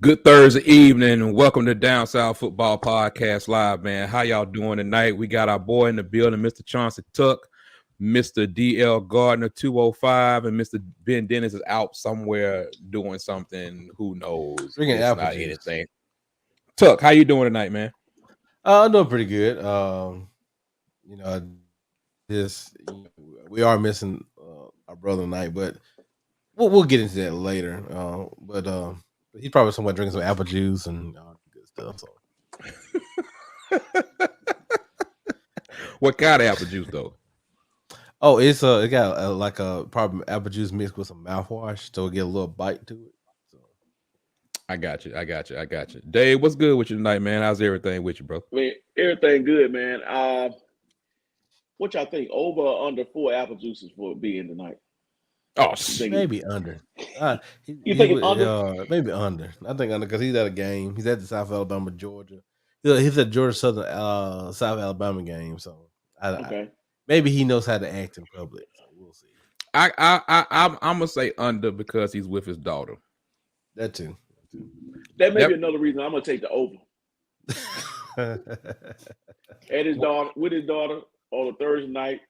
Good Thursday evening and welcome to Down South Football Podcast Live, man. How y'all doing tonight? We got our boy in the building, Mr. Chauncey Tuck, Mr. DL Gardner 205, and Mr. Ben Dennis is out somewhere doing something. Who knows? Drinking It's apple not juice. anything. Tuck, how you doing tonight, man? I'm doing pretty good. We are missing our brother tonight, but we'll get into that later. But he's probably somewhere drinking some apple juice and all that good stuff. So. What kind of apple juice though? Oh, it got probably apple juice mixed with some mouthwash, so it get a little bite to it. So. I got you. Dave, what's good with you tonight, man? How's everything with you, bro? Man, everything good, man. What y'all think? Over or under 4 apple juices for being tonight? Oh, maybe under. You think under? Maybe under. I think under because he's at a game. He's at the South Alabama, Georgia. He's at Georgia Southern South Alabama game. So maybe he knows how to act in public. So we'll see. I'm gonna say under because he's with his daughter. That too. That may be another reason I'm gonna take the over. At his daughter with his daughter on a Thursday night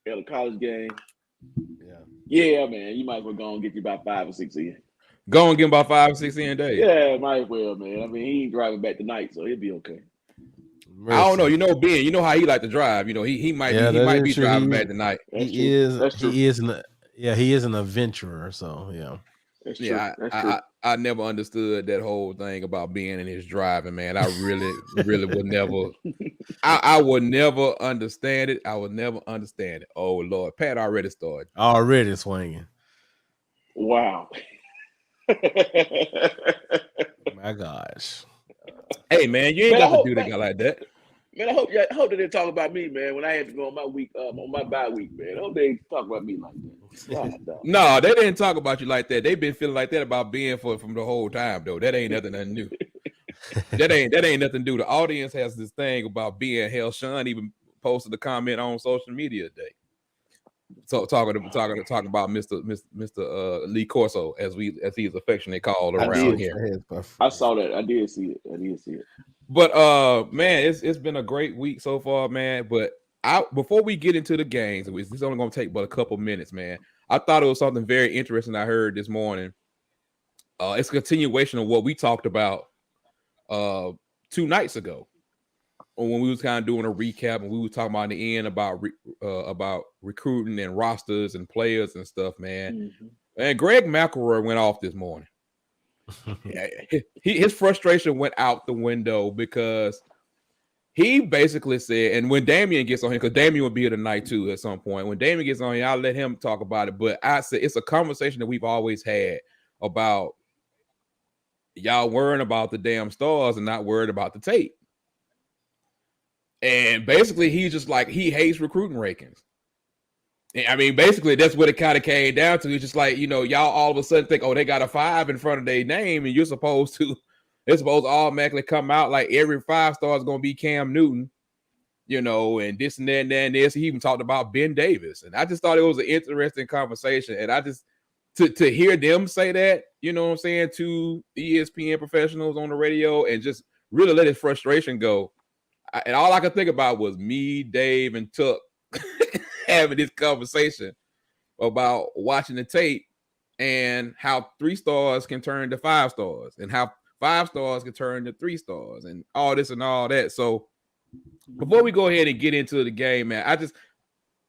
at a college game. Yeah, man. You might as well go and get you about 5 or 6 in. Go and get him about 5 or 6 in a day. Yeah, might as well, man. I mean, he ain't driving back tonight, so he'll be okay. I don't know. You know, Ben. You know how he like to drive. You know, he might be driving back tonight. He is an adventurer. So yeah. That's true. I never understood that whole thing about being in his driving, man. I really would never. I would never understand it. I would never understand it. Oh Lord, Pat already started. Already swinging. Wow. My gosh. Hey man, you ain't got to do that guy like that. Man, I hope they didn't talk about me, man, when I had to go on my week, on my bye week, man. I hope they didn't talk about me like that. No, they didn't talk about you like that. They've been feeling like that about being from the whole time, though. That ain't nothing new. that ain't nothing new. The audience has this thing about being hell. Sean even posted a comment on social media today. So talking about Mr. Lee Corso as he's affectionately called around here. I saw that. I did see it. But man, it's been a great week so far, man. But before we get into the games, this is only gonna take but a couple minutes, man. I thought it was something very interesting I heard this morning. It's a continuation of what we talked about 2 nights ago when we was kind of doing a recap and we were talking about in the end about recruiting and rosters and players and stuff, man. Mm-hmm. And Greg McElroy went off this morning. His frustration went out the window because he basically said, and when Damian gets on here, because Damian will be here tonight too at some point. When Damian gets on here, I'll let him talk about it. But I said it's a conversation that we've always had about y'all worrying about the damn stars and not worried about the tape. And basically, he's just like, he hates recruiting rankings. I mean, basically, that's what it kind of came down to. It's just like, you know, y'all all of a sudden think, oh, they got a 5 in front of their name, and it's supposed to automatically come out like every 5-star is going to be Cam Newton, you know, and this and that and that and this. He even talked about Ben Davis. And I just thought it was an interesting conversation. And I just, to hear them say that, you know what I'm saying, to ESPN professionals on the radio and just really let his frustration go. And all I could think about was me, Dave, and Tuck having this conversation about watching the tape and how 3 stars can turn to 5 stars and how 5 stars can turn to 3 stars and all this and all that. So before we go ahead and get into the game, man, I just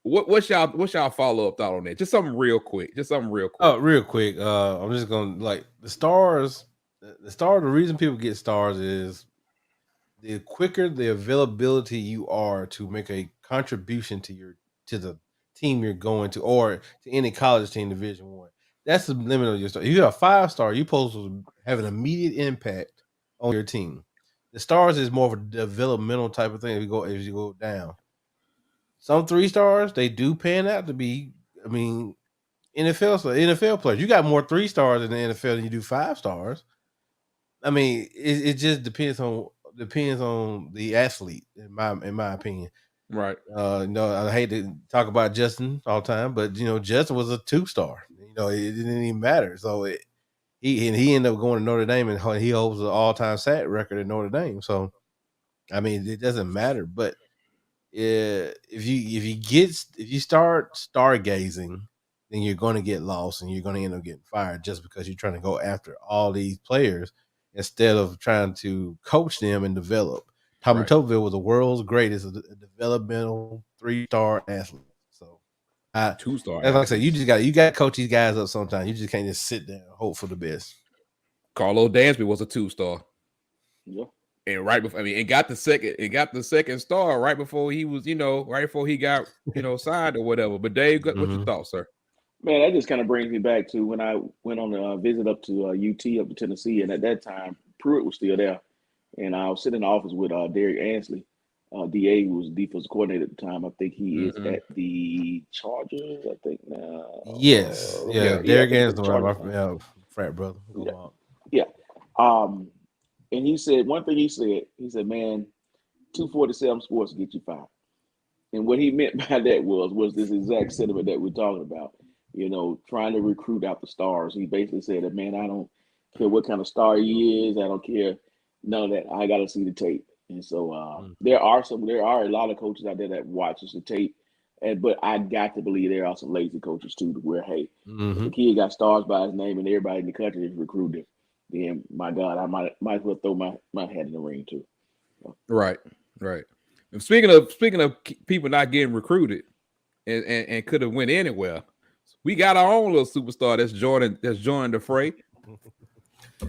what's y'all follow-up thought on that? Just something real quick. Oh, real quick. I'm just gonna like the stars. The reason people get stars is the quicker the availability you are to make a contribution to the team you're going to, or to any college team, Division I. That's the limit of your star. If you have a 5-star, you're supposed to have an immediate impact on your team. The stars is more of a developmental type of thing as you go down. Some 3-stars, they do pan out to be, I mean, NFL players. You got more 3-stars in the NFL than you do 5-stars. I mean, it just depends on the athlete, in my opinion. Right. I hate to talk about Justin all the time, but Justin was a 2-star. It didn't even matter. So he ended up going to Notre Dame, and he holds the all-time sack record at Notre Dame. So, I mean, it doesn't matter. But if you start stargazing, then you're going to get lost, and you're going to end up getting fired just because you're trying to go after all these players instead of trying to coach them and develop. Tommy Tobeville was the world's greatest developmental 3-star athlete. So, 2-star. Like I said, you got to coach these guys up sometimes. You just can't just sit there and hope for the best. Carlo Dansby was a 2-star. Yeah. And right before, it got the second star right before he was, right before he got, signed or whatever. But Dave, what you thought, sir? Man, that just kind of brings me back to when I went on a visit up to UT up to Tennessee, and at that time Pruitt was still there, and I was sitting in the office with Derek Ansley, DA, who was defensive coordinator at the time. I think he is at the Chargers. I think now. Yes, Derek Ansley, my frat brother. Yeah. And he said one thing. He said, "Man, 247 Sports get you fired." And what he meant by that was this exact sentiment that we're talking about. Trying to recruit out the stars. He basically said that, man, I don't care what kind of star he is. I don't care none of that. I got to see the tape. And so there are a lot of coaches out there that watches the tape. But I got to believe there are some lazy coaches too, to where, hey, if the kid got stars by his name and everybody in the country is recruiting him, then my God, I might as well throw my hat in the ring too. So. Right. And speaking of people not getting recruited and could have went anywhere, we got our own little superstar that's joined the fray.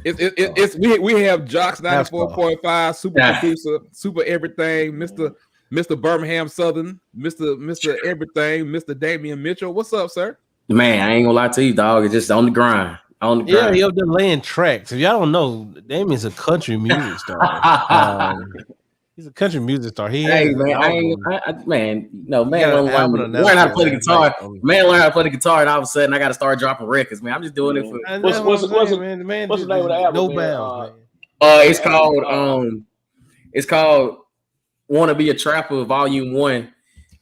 We have Jocks 94.5, super producer, super everything, Mr. Birmingham Southern, Mr. Everything, Mr. Damian Mitchell. What's up, sir? Man, I ain't gonna lie to you, dog. It's just on the grind. Yeah, he up there laying tracks. If y'all don't know, Damian's a country music star. He's a country music star. Man, learn how to play the guitar. Man, learn how to play the guitar, and all of a sudden, I got to start dropping records. Man, I'm just doing it for. What's the name of the album? No Bounds. It's called "Wanna Be a Trapper" Volume 1.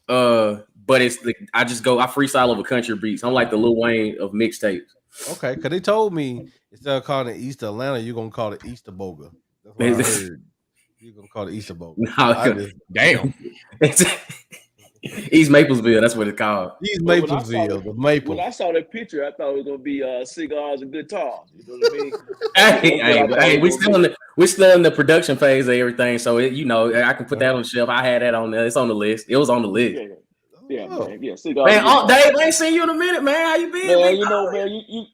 But I freestyle over country beats. I'm like the Lil Wayne of mixtapes. Okay, because they told me instead of calling it East Atlanta, you're gonna call it Easter Boga. That's what I heard. You're gonna call it Easter Boga. Damn. East Maplesville, that's what it's called. East Maplesville, the Maple. When I saw that picture, I thought it was gonna be cigars and guitars. You know what I mean? We're still in the production phase of everything, so I can put that on the shelf. I had that on there. It's on the list. It was on the list. Yeah, man. Yeah, cigars. Man, Dave, I ain't seen you in a minute, man. How you been? Man,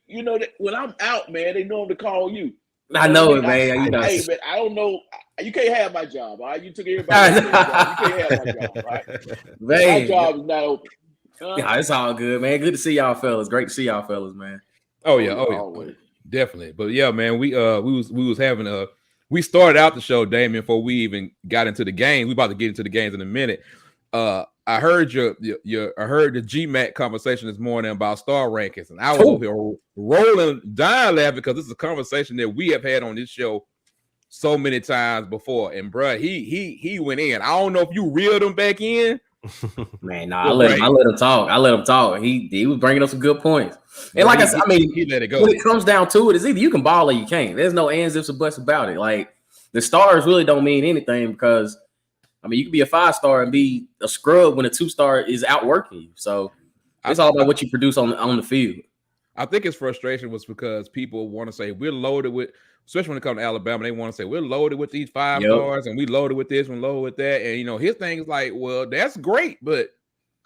you know that when I'm out, man, they know to call you. I know it, man. Hey, man, I don't know. You can't have my job, all right? You took everybody's job. You can't have my job, right? Man, my job is not open. Yeah, it's all good, man. Good to see y'all fellas. Great to see y'all fellas, man. Oh yeah. Definitely. But yeah, man, we was having we started out the show, Damien, before we even got into the game. We about to get into the games in a minute. I heard the GMAC conversation this morning about star rankings, and I was over here rolling, dying laughing because this is a conversation that we have had on this show so many times before. And bruh, he went in. I don't know if you reeled him back in. Man, I let him talk. He was bringing up some good points. And like I said, he let it go. When it comes down to it, it's either you can ball or you can't. There's no ands, ifs, or buts about it. Like the stars really don't mean anything because you can be a 5-star and be a scrub when a 2-star is outworking you. So it's all about what you produce on the field. I think his frustration was because people want to say we're loaded with, especially when it comes to Alabama, they want to say we're loaded with these 5 stars and we loaded with this and loaded with that. And his thing is like, well, that's great, but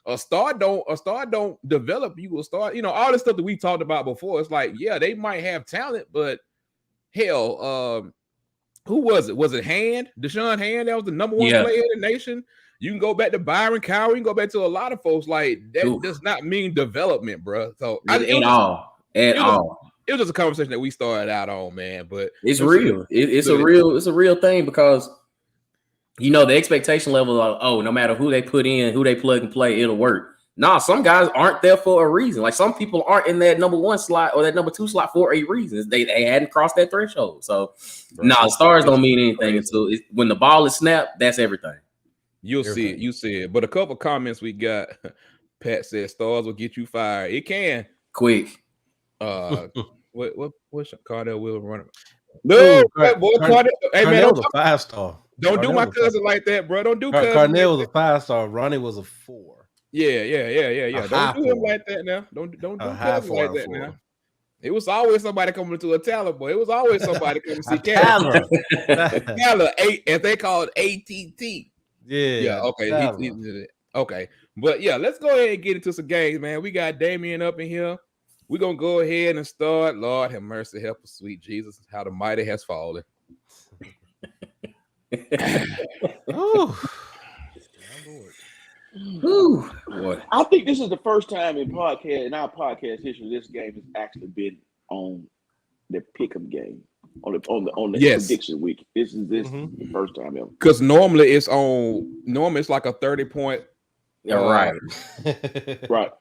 a star don't develop you. A star, all this stuff that we talked about before. It's like, yeah, they might have talent, but hell, who was it? Was it Deshaun Hand? That was the number 1 player in the nation. You can go back to Byron Cowrie. You can go back to a lot of folks. Like that does not mean development, bro. So at all. It was just a conversation that we started out on, man. But it's real. It's a real thing because the expectation level of no matter who they put in, who they plug and play, it'll work. Nah, some guys aren't there for a reason. Like some people aren't in that number 1 slot or that number 2 slot for a reason. They hadn't crossed that threshold. So stars don't mean anything until when the ball is snapped. That's everything. You'll see it. You see it. But a couple comments we got. Pat said stars will get you fired. It can quick. What's Cardell Will running? No, boy, Cardell. Hey man, Cardell was a 5-star. Don't do my cousin like that, bro. Don't do cousin. Cardell was a 5-star. Ronnie was a 4. Yeah. Don't do him like that now. Don't do cousin like that now. It was always somebody coming to a Tyler, boy. It was always somebody coming to see Tyler. Tyler, as they call it, ATT. Yeah. Okay. Okay. But yeah, let's go ahead and get into some games, man. We got Damian up in here. We're going to go ahead and start. Lord have mercy, help us, sweet Jesus, how the mighty has fallen. Boy. I think this is the first time in our podcast history this game has actually been on the pick'em game on the prediction week. This is the first time ever. Because normally it's like a 30-point. Right. Right.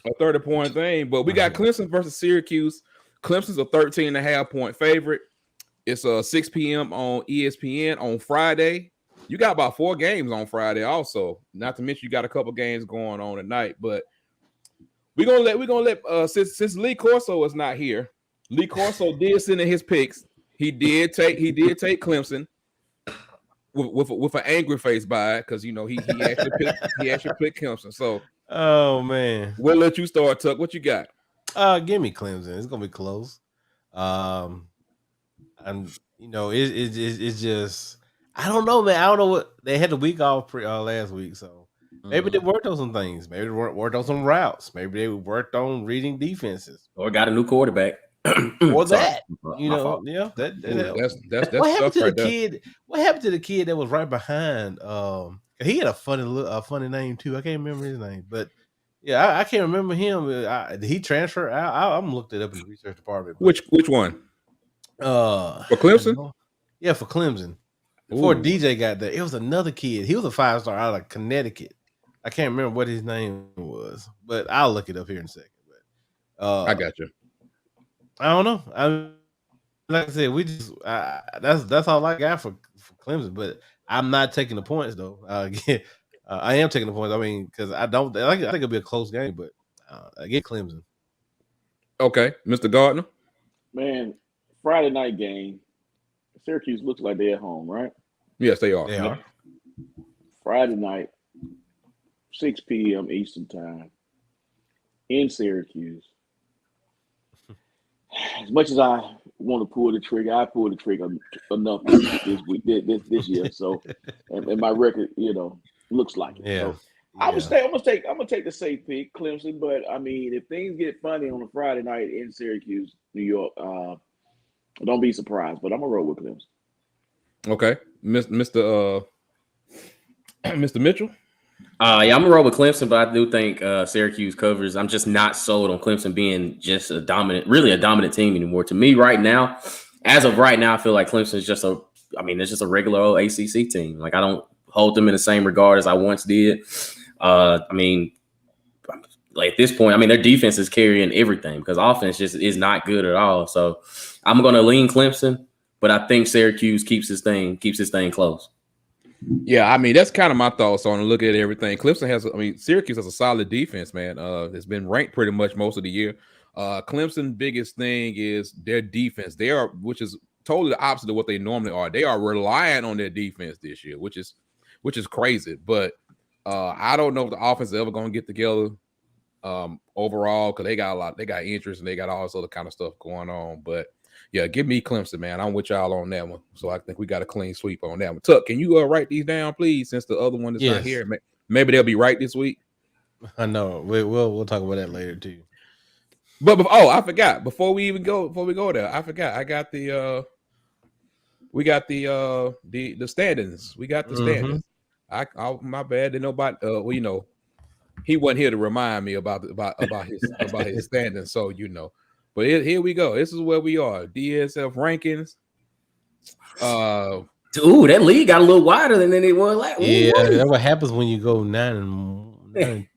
A 30-point thing, but we got Clemson versus Syracuse. Clemson's a 13.5-point favorite. It's 6 p.m. on ESPN on Friday. You got about 4 games on Friday, also. Not to mention you got a couple games going on tonight. But we're gonna let since Lee Corso is not here. Lee Corso did send in his picks. He did take Clemson with an angry face by it because he actually picked Clemson. So. Oh man, we'll let you start, Tuck. What you got? Give me Clemson. It's gonna be close. And it's just I don't know, man. I don't know what they had the week off last week, so maybe they worked on some things. Maybe they worked on some routes. Maybe they worked on reading defenses or got a new quarterback. Or that, that's what happened to the kid? What happened to the kid that was right behind? He had a funny name too. I can't remember his name, but yeah, I can't remember him. Did he transfer? I'm looked it up in the research department. Which one? For Clemson? Yeah, for Clemson. Before DJ got there, it was another kid. He was a 5-star out of Connecticut. I can't remember what his name was, but I'll look it up here in a second. But I got you. I don't know. Like I said, we just that's all I got for Clemson, but I'm not taking the points though. I am taking the points. I mean, because I think it'll be a close game, but I get Clemson. Okay, Mr. Gardner. Man, Friday night game. Syracuse looks like they're at home, right? Yes, they are. They are. Friday night, 6 p.m. Eastern time in Syracuse. As much as I want to pull the trigger, I pulled the trigger enough this year. So, and my record, looks like it. Yeah. So I'm gonna take the safe pick, Clemson. But I mean, if things get funny on a Friday night in Syracuse, New York, don't be surprised. But I'm gonna roll with Clemson. Okay, Mr. Mitchell. I'm gonna roll with Clemson, but I do think Syracuse covers. I'm just not sold on Clemson being just a dominant team anymore. To me, right now, as of right now, I feel like Clemson is just a regular old ACC team. Like I don't hold them in the same regard as I once did. Like at this point, their defense is carrying everything because offense just is not good at all. So I'm gonna lean Clemson, but I think Syracuse keeps this thing close. Yeah, that's kind of my thoughts on looking at everything. Syracuse has a solid defense, man. It's been ranked pretty much most of the year. Clemson's biggest thing is their defense. Which is totally the opposite of what they normally are. They are relying on their defense this year, which is crazy. But I don't know if the offense is ever going to get together overall because they got interest and they got all this other kind of stuff going on. But yeah, give me Clemson, man. I'm with y'all on that one. So I think we got a clean sweep on that one. Tuck, can you write these down, please? Since the other one is not here, maybe they'll be right this week. I know. We'll talk about that later too. But I forgot. Before we go there, I forgot. I got we got the standings. We got the standings. My bad. Didn't nobody. He wasn't here to remind me about his standings. So But here we go. This is where we are. DSF rankings. That league got a little wider than it was last. Yeah, that's what happens when you go 9-2.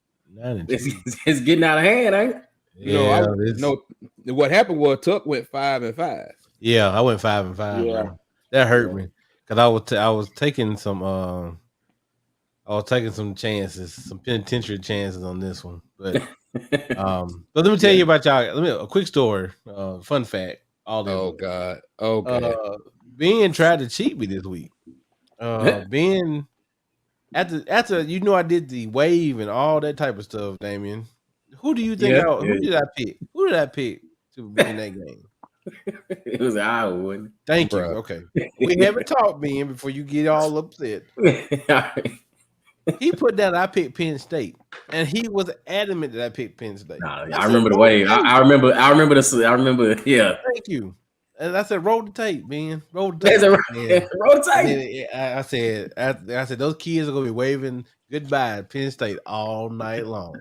It's getting out of hand, ain't it? What happened was Tuck went 5-5. Yeah, I went 5-5. Yeah. Bro. That hurt me because I was taking some I was taking some chances, some penitentiary chances on this one. But let me tell you about y'all. A quick story, fun fact. Oh God. Okay. Ben tried to cheat me this week. Ben, after I did the wave and all that type of stuff, Damien. Who do you think who did I pick? Who did I pick to be in that game? It was Iowa, wasn't it? Thank you. Okay. We haven't talked, Ben, before you get all upset. He put down I picked Penn State, and he was adamant that I picked Penn State. Nah, I remember the wave. I remember. Yeah. Thank you. And I said, roll the tape, man. Roll the tape. Roll the tape. I said, those kids are gonna be waving goodbye at Penn State all night long.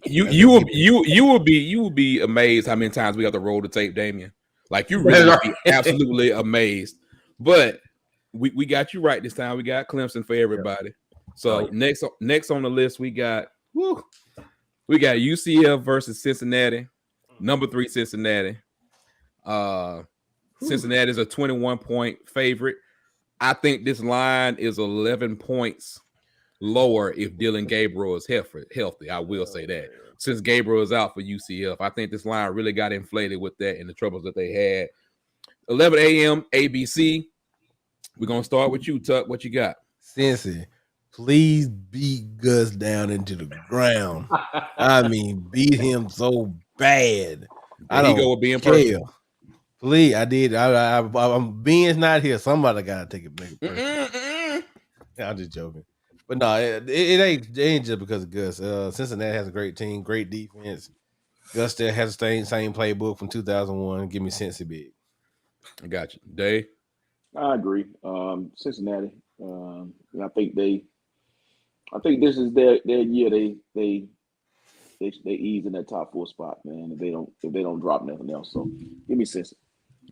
You will be amazed how many times we have to roll the tape, Damien. Like, you really would be absolutely amazed. But we got you right this time. We got Clemson for everybody. So next on the list, we got UCF versus Cincinnati. Number 3 Cincinnati. Cincinnati is a 21-point favorite. I think this line is 11 points lower if Dylan Gabriel is healthy. I will say that. Since Gabriel is out for UCF, I think this line really got inflated with that and the troubles that they had. 11 a.m. ABC. We're going to start with you, Tuck. What you got? Cincy, please beat Gus down into the ground. I mean, beat him so bad. I don't go with being personal. Please, I did. I'm Ben's not here. Somebody got to take it back. I'm just joking. But no, it ain't just because of Gus. Cincinnati has a great team, great defense. Gus still has the same playbook from 2001. Give me Cincy big. I got you. Dave? I agree. Cincinnati. I think this is their year. They ease in that top 4 spot, man. If they don't drop nothing else. So give me Cincinnati.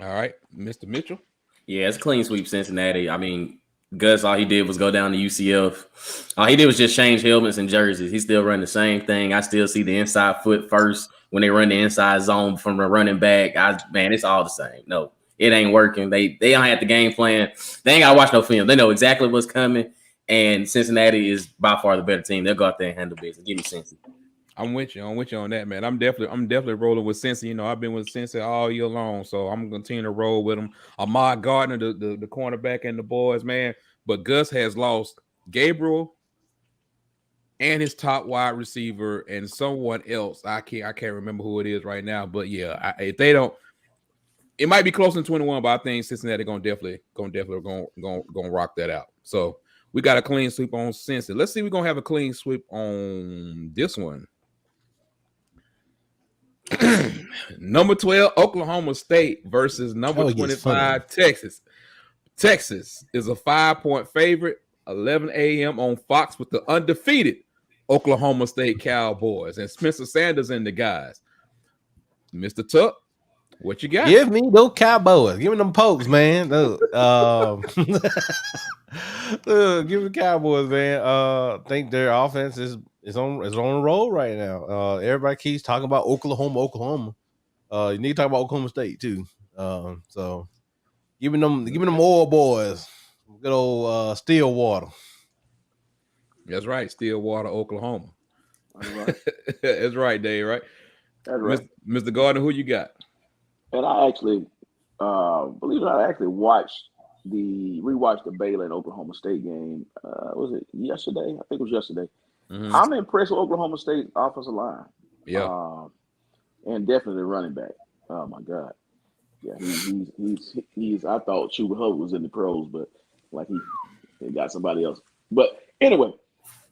All right, Mr. Mitchell. Yeah, it's a clean sweep, Cincinnati. I mean, Gus, all he did was go down to UCF. All he did was just change helmets and jerseys. He still run the same thing. I still see the inside foot first when they run the inside zone from the running back. It's all the same. No, it ain't working. They don't have the game plan. They ain't got to watch no film. They know exactly what's coming. And Cincinnati is by far the better team. They'll go out there and handle business. Give me Cincy. I'm with you on that, man. I'm definitely rolling with Cincy. You know, I've been with Cincy all year long, so I'm gonna continue to roll with them. Ahmad Gardner, the cornerback, and the boys, man. But Gus has lost Gabriel and his top wide receiver and someone else. I can't remember who it is right now. But yeah, if they don't, it might be close to 21. But I think Cincinnati gonna definitely rock that out. So we got a clean sweep on Cincy. Let's see, we're gonna have a clean sweep on this one. Number 12, Oklahoma State versus number 25, Texas. Texas is a 5-point favorite, 11 a.m. on Fox with the undefeated Oklahoma State Cowboys and Spencer Sanders and the guys. Mr. Tuck, what you got? Give me those Cowboys. Give me them pokes, man. Give me the Cowboys, man. I think their offense is on a roll right now. Everybody keeps talking about Oklahoma. You need to talk about Oklahoma State too. So giving them oil boys, good old Stillwater. That's right, Stillwater, Oklahoma. Right. That's right, Dave. Right. That's right. Mr. Gardner, who you got? And I actually, believe it or not, I actually rewatched the Baylor and Oklahoma State game. Was it yesterday? I think it was yesterday. Mm-hmm. I'm impressed with Oklahoma State's offensive line. Yeah. And definitely running back. Oh my God. Yeah, he's I thought Chuba Hubbard was in the pros, but like he got somebody else. But anyway,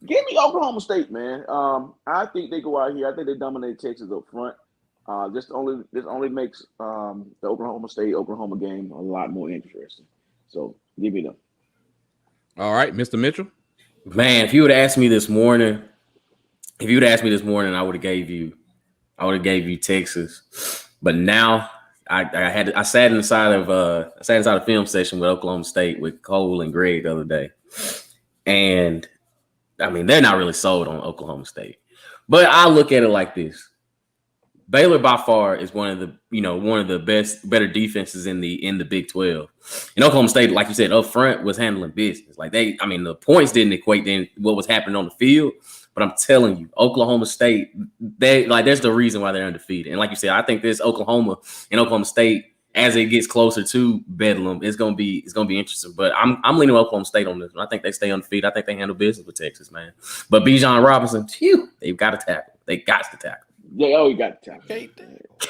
give me Oklahoma State, man. I think they go out here. I think they dominate Texas up front. This only makes the Oklahoma game a lot more interesting. So give me them. All right, Mr. Mitchell. Man, if you would have asked me this morning, I would have gave you Texas. But now I sat inside of a film session with Oklahoma State with Cole and Greg the other day. And I mean, they're not really sold on Oklahoma State. But I look at it like this. Baylor by far is one of the better defenses in the Big 12. And Oklahoma State, like you said, up front was handling business. Like the points didn't equate to what was happening on the field. But I'm telling you, Oklahoma State, there's the reason why they're undefeated. And like you said, I think this Oklahoma and Oklahoma State, as it gets closer to Bedlam, it's gonna be interesting. But I'm leaning Oklahoma State on this one. I think they stay undefeated. I think they handle business with Texas, man. But Bijan Robinson, they've got to tackle. They got to tackle. Yeah, you got to tackle.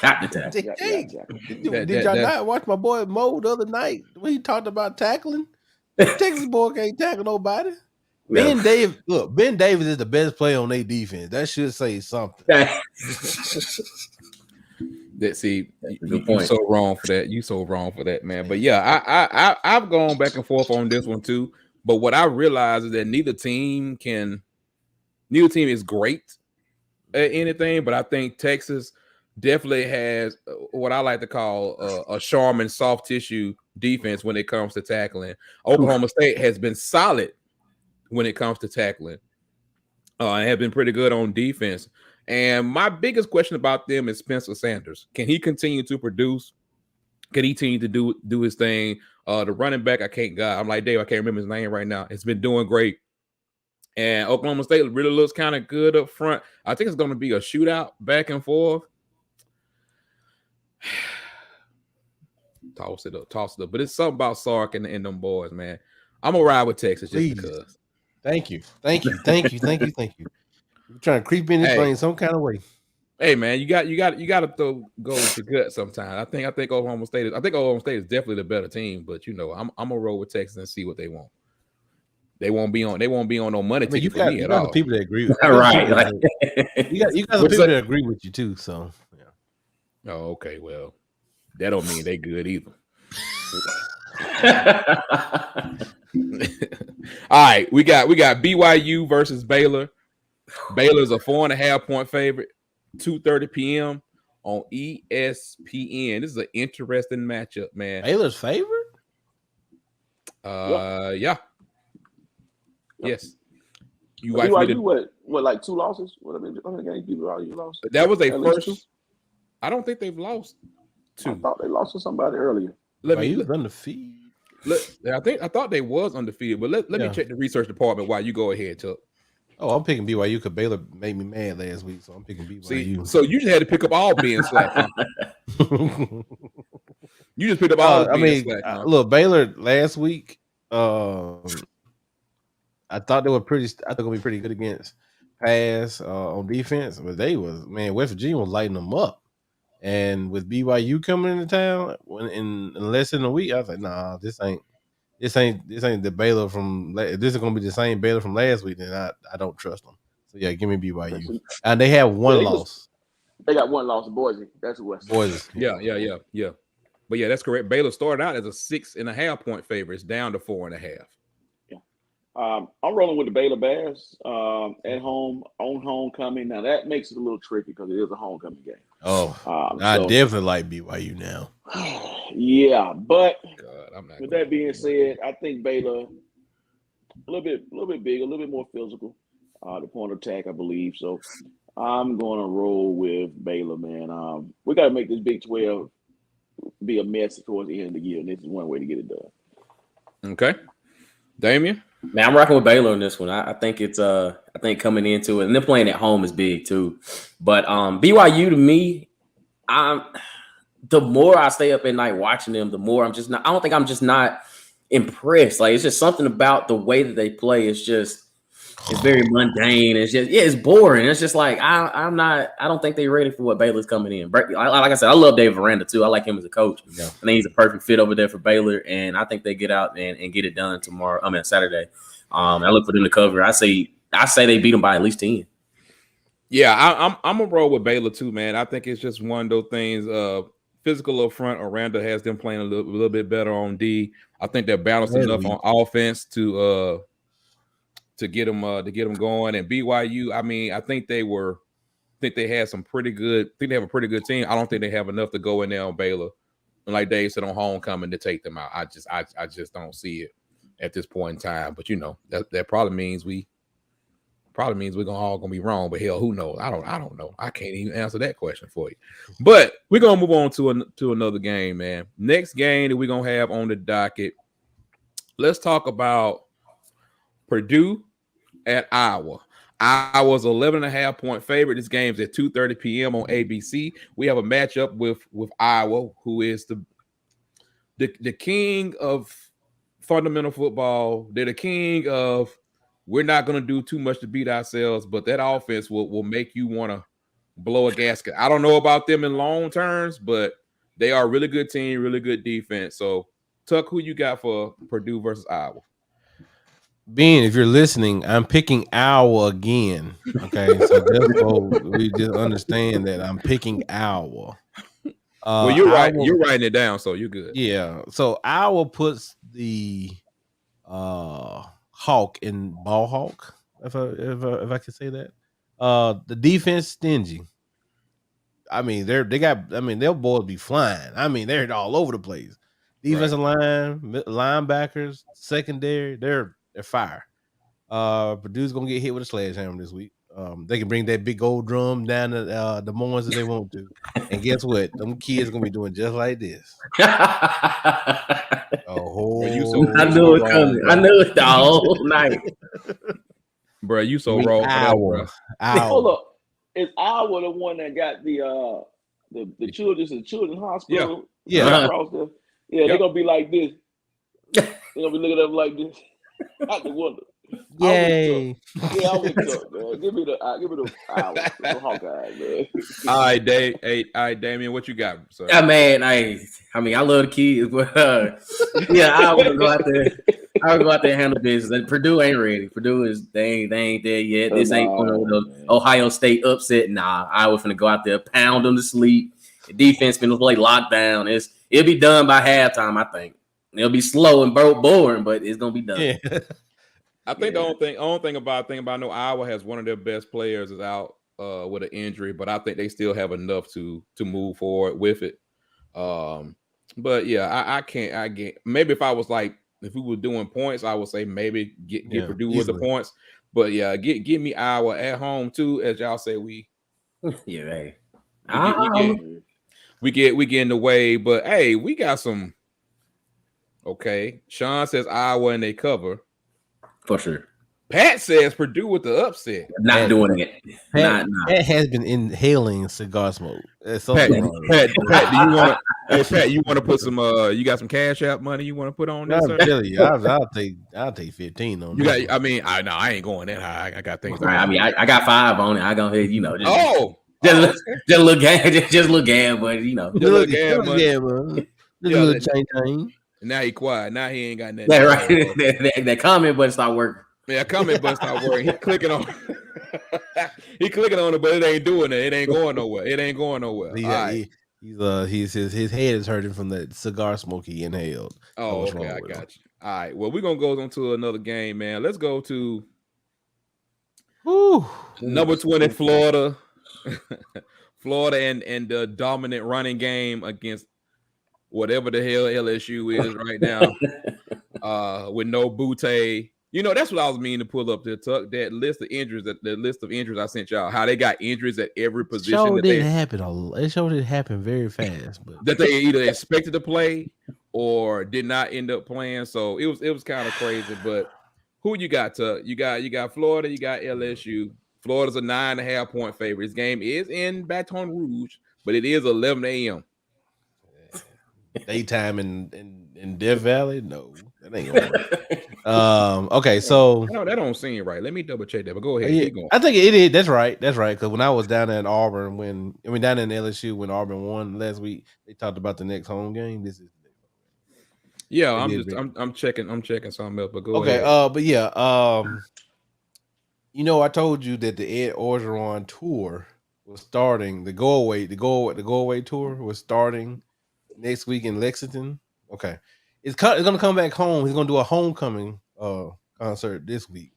Got to tackle. Did y'all not watch my boy Mo the other night when he talked about tackling? Texas boy can't tackle nobody. Yeah. Ben Davis is the best player on their defense. That should say something. You're so wrong for that. You so wrong for that, man. But yeah, I've gone back and forth on this one too. But what I realize is that neither team is great at anything. But I think Texas definitely has what I like to call a Charmin soft tissue defense when it comes to tackling. Oklahoma State has been solid when it comes to tackling. Have been pretty good on defense. And my biggest question about them is Spencer Sanders. Can he continue to produce? Can he continue to do his thing? The running back, I'm like, Dave, I can't remember his name right now. It's been doing great. And Oklahoma State really looks kind of good up front. I think it's going to be a shootout back and forth. Toss it up. But it's something about Sark and them boys, man. I'm going to ride with Texas just because. Thank you. You're trying to creep in this brain some kind of way. Hey man, you got to go with your gut sometimes. I think Oklahoma State is definitely the better team, but I'm gonna roll with Texas and see what they want. They won't be on no money ticket for me at all. The people that agree with right. You got the people that agree with you too. So yeah. Oh, okay. Well, that don't mean they good either. All right, we got BYU versus Baylor. Baylor's a 4.5-point favorite. 2:30 p.m. on ESPN. This is an interesting matchup, man. Baylor's favorite? Yeah. Yes. BYU what like 2 losses? What games BYU lost? That was a first. 2? I don't think they've lost 2. I thought they lost to somebody earlier. Let me undefeated. I thought they was undefeated, but let me check the research department while you go ahead, Chuck. Oh, I'm picking BYU because Baylor made me mad last week, so I'm picking BYU. See, so you just had to pick up all being slack. You just picked up all being slack. Look, Baylor last week, I thought they were going to be pretty good against pass on defense, but West Virginia was lighting them up. And with BYU coming into town in less than a week, I was like, nah, this ain't the Baylor from. If this is gonna be the same Baylor from last week, then I don't trust them. So yeah, give me BYU. And they have one loss. They got one loss. Boise. That's West. Boise. Yeah. But yeah, that's correct. Baylor started out as a 6.5-point favorite. It's down to 4.5. Yeah. I'm rolling with the Baylor Bears at home on homecoming. Now that makes it a little tricky because it is a homecoming game. Oh, I definitely like BYU now. Yeah, but God, with that being said, I think Baylor a little bit bigger, a little bit more physical. The point of attack, I believe. So I'm going to roll with Baylor, man. We got to make this Big 12 be a mess towards the end of the year, and this is one way to get it done. Okay, Damien. Man, I'm rocking with Baylor on this one. I think it's I think coming into it, and they're playing at home is big too. But BYU to me, the more I stay up at night watching them, the more I'm just not impressed. Like it's just something about the way that they play. It's very mundane. It's boring. It's just like I don't think they're ready for what Baylor's coming in. Like I said, I love Dave Aranda too. I like him as a coach. Yeah. I think he's a perfect fit over there for Baylor, and I think they get out and get it done Saturday. I look for them to cover. I say they beat them by at least 10. Yeah, I'm gonna roll with Baylor too, man. I think it's just one of those things. Physical up front, Aranda has them playing a little bit better on D. I think they're balanced enough on offense to get them going. And BYU, I mean, I think they had some pretty good. I think they have a pretty good team. I don't think they have enough to go in there on Baylor, and like Dave said, on homecoming to take them out. I just don't see it at this point in time. But that probably means we probably means we're all gonna be wrong. But hell, who knows? I don't know. I can't even answer that question for you. But we're gonna move on to another game, man. Next game that we're gonna have on the docket. Let's talk about Purdue at Iowa. Iowa's 11.5-point favorite. This game's at 2:30 p.m. on ABC. We have a matchup with Iowa, who is the king of fundamental football. They're the king of we're not going to do too much to beat ourselves, but that offense will make you want to blow a gasket. I don't know about them in long terms, but they are a really good team, really good defense. So, Tuck, who you got for Purdue versus Iowa? Ben, if you're listening, I'm picking Iowa again. Okay, so just so we just understand that I'm picking Iowa. Well, you're right. You're writing it down, so you're good. Yeah. So Iowa puts the hawk in ball hawk, if I can say that. The defense stingy. I mean, their boys be flying. I mean, they're all over the place. Defensive line, linebackers, secondary, they're fire. Purdue's gonna get hit with a sledgehammer this week. They can bring that big old drum down to Des Moines if they want to. And guess what? Them kids gonna be doing just like this. I knew it coming. I knew it the whole night. Bro, you so wrong. Iowa. Hold up. Is Iowa the one that got the children's hospital? Yeah. Across there? Yeah, they're gonna be like this. They're gonna be looking up like this out the window. Yay! Yeah, I would talk, man. Give me the Iowa, the Hawkeye, man. All right, Dave. Hey, all right, Damien, what you got, sir? Yeah, man. I mean, I love the kids, but yeah, I would go out there. I would go out there and handle business. And Purdue ain't ready. Purdue is they ain't there yet. This ain't one of the Ohio State upset. Nah, I was finna go out there, pound them to sleep. The defense finna play lockdown. It'll be done by halftime. I think it'll be slow and boring, but it's gonna be done. Yeah. I think the only thing about I know Iowa has one of their best players is out with an injury, but I think they still have enough to move forward with it. But yeah, I can't. Maybe if we were doing points, I would say maybe get Purdue with the points. But yeah, give me Iowa at home too, as y'all say hey. We get in the way, but hey, we got some. Okay, Sean says Iowa and they cover. For sure. Pat says Purdue with the upset. Not doing it. Pat has been inhaling cigar smoke. Pat, do you want to? Pat, you want to put some? You got some Cash App money you want to put on this? I'm telling you, I'll take 15 on. You got? I mean, I ain't going that high. I got things. I mean, I got 5 on it. I go ahead, Just look gam, but look gam, chain. Now he quiet. Now he ain't got nothing. Yeah, right. that comment button start working. Yeah, comment button start working. He clicking on it, but it ain't doing it. It ain't going nowhere. His head is hurting from the cigar smoke he inhaled. Oh, okay, I got you. All right. Well, we're gonna go on to another game, man. Let's go to number 20, Florida. Florida and the dominant running game against whatever the hell LSU is right now, with no Butte. That's what I was meaning to pull up there, Tuck. That list of injuries, the list of injuries I sent y'all, how they got injuries at every position. It showed it happen very fast, but that they either expected to play or did not end up playing. So it was kind of crazy. But who you got, Tuck? You got Florida, you got LSU. Florida's a 9.5-point favorite. This game is in Baton Rouge, but it is 11 a.m. Daytime in Death Valley? No, that ain't gonna work. Okay, so no, that don't seem right. Let me double check that. But go ahead. Yeah, I think it is. That's right. Because when I was down in Auburn, down in LSU when Auburn won last week, they talked about the next home game. This is I'm checking something else. But go ahead. But yeah, I told you that the Ed Orgeron tour was starting. The go away tour was starting next week in Lexington. Okay. It's going to come back home. He's going to do a homecoming concert this week.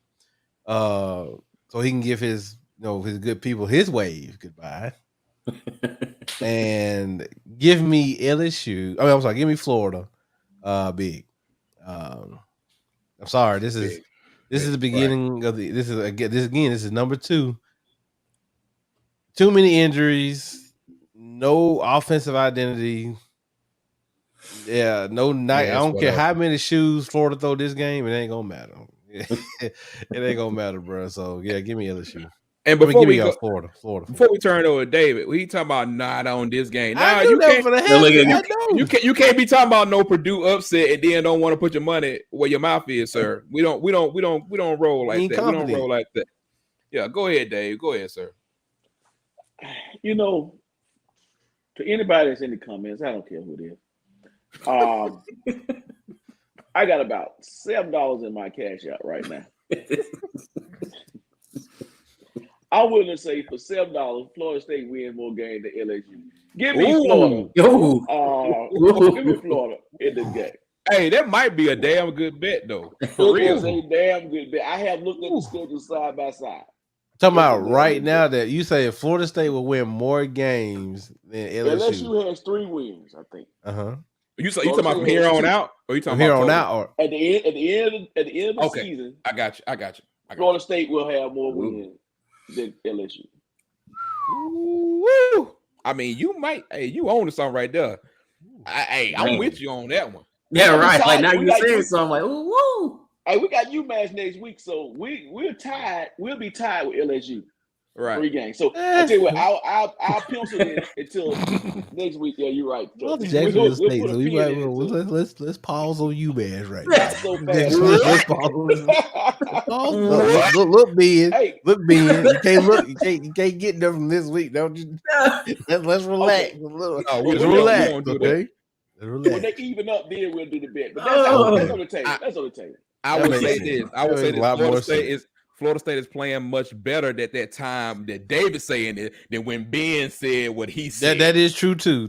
So he can give his good people his wave goodbye. And give me LSU. Give me Florida. Big. I'm sorry. This is This is the beginning of the. This is number 2. Too many injuries, no offensive identity. Yeah, no night. I don't care how many shoes Florida throw this game. It ain't gonna matter. It ain't gonna matter, bro. So yeah, give me LSU. And before we go, Florida. Before we turn over to David, we talking about not on this game. Now you can't be talking about no Purdue upset and then don't want to put your money where your mouth is, sir. We don't roll like that. We don't roll like that. Yeah, go ahead, Dave. Go ahead, sir. You know, to anybody that's in the comments, I don't care who it is. I got about $7 in my cash out right now. I'm willing to say for $7, Florida State wins more games than LSU. Give me Florida. Give me Florida in this game. Hey, that might be a damn good bet, though. For real, is a damn good bet. I have looked at the schedule side by side. Talking about right now that you say Florida State will win more games than LSU. LSU has 3 wins, I think. You talking about from here on out, or you talking here about on out, or at the end of the season? I got you. Florida State will have more wins than LSU. Woo! I mean, you might. Hey, you own something right there. I'm with you on that one. Yeah, right. Like now you're saying something like, ooh, woo. Hey, we got UMass next week, so we're tied. We'll be tied with LSU. Right. 3 games. So I tell you what, I'll pencil it until next week. Yeah, you're right. Well, Jacksonville State. So you might let's pause on UMass right now. So fast. Look, Ben. Hey. Look, Ben. You can't get them from this week. Don't you? Let's relax. Okay. Let's relax. Okay. When they even up, then we'll do the bet. But that's on the table. That's on the table. I would say this. Florida State is playing much better at that time that David's saying it than when Ben said what he said. That is true too.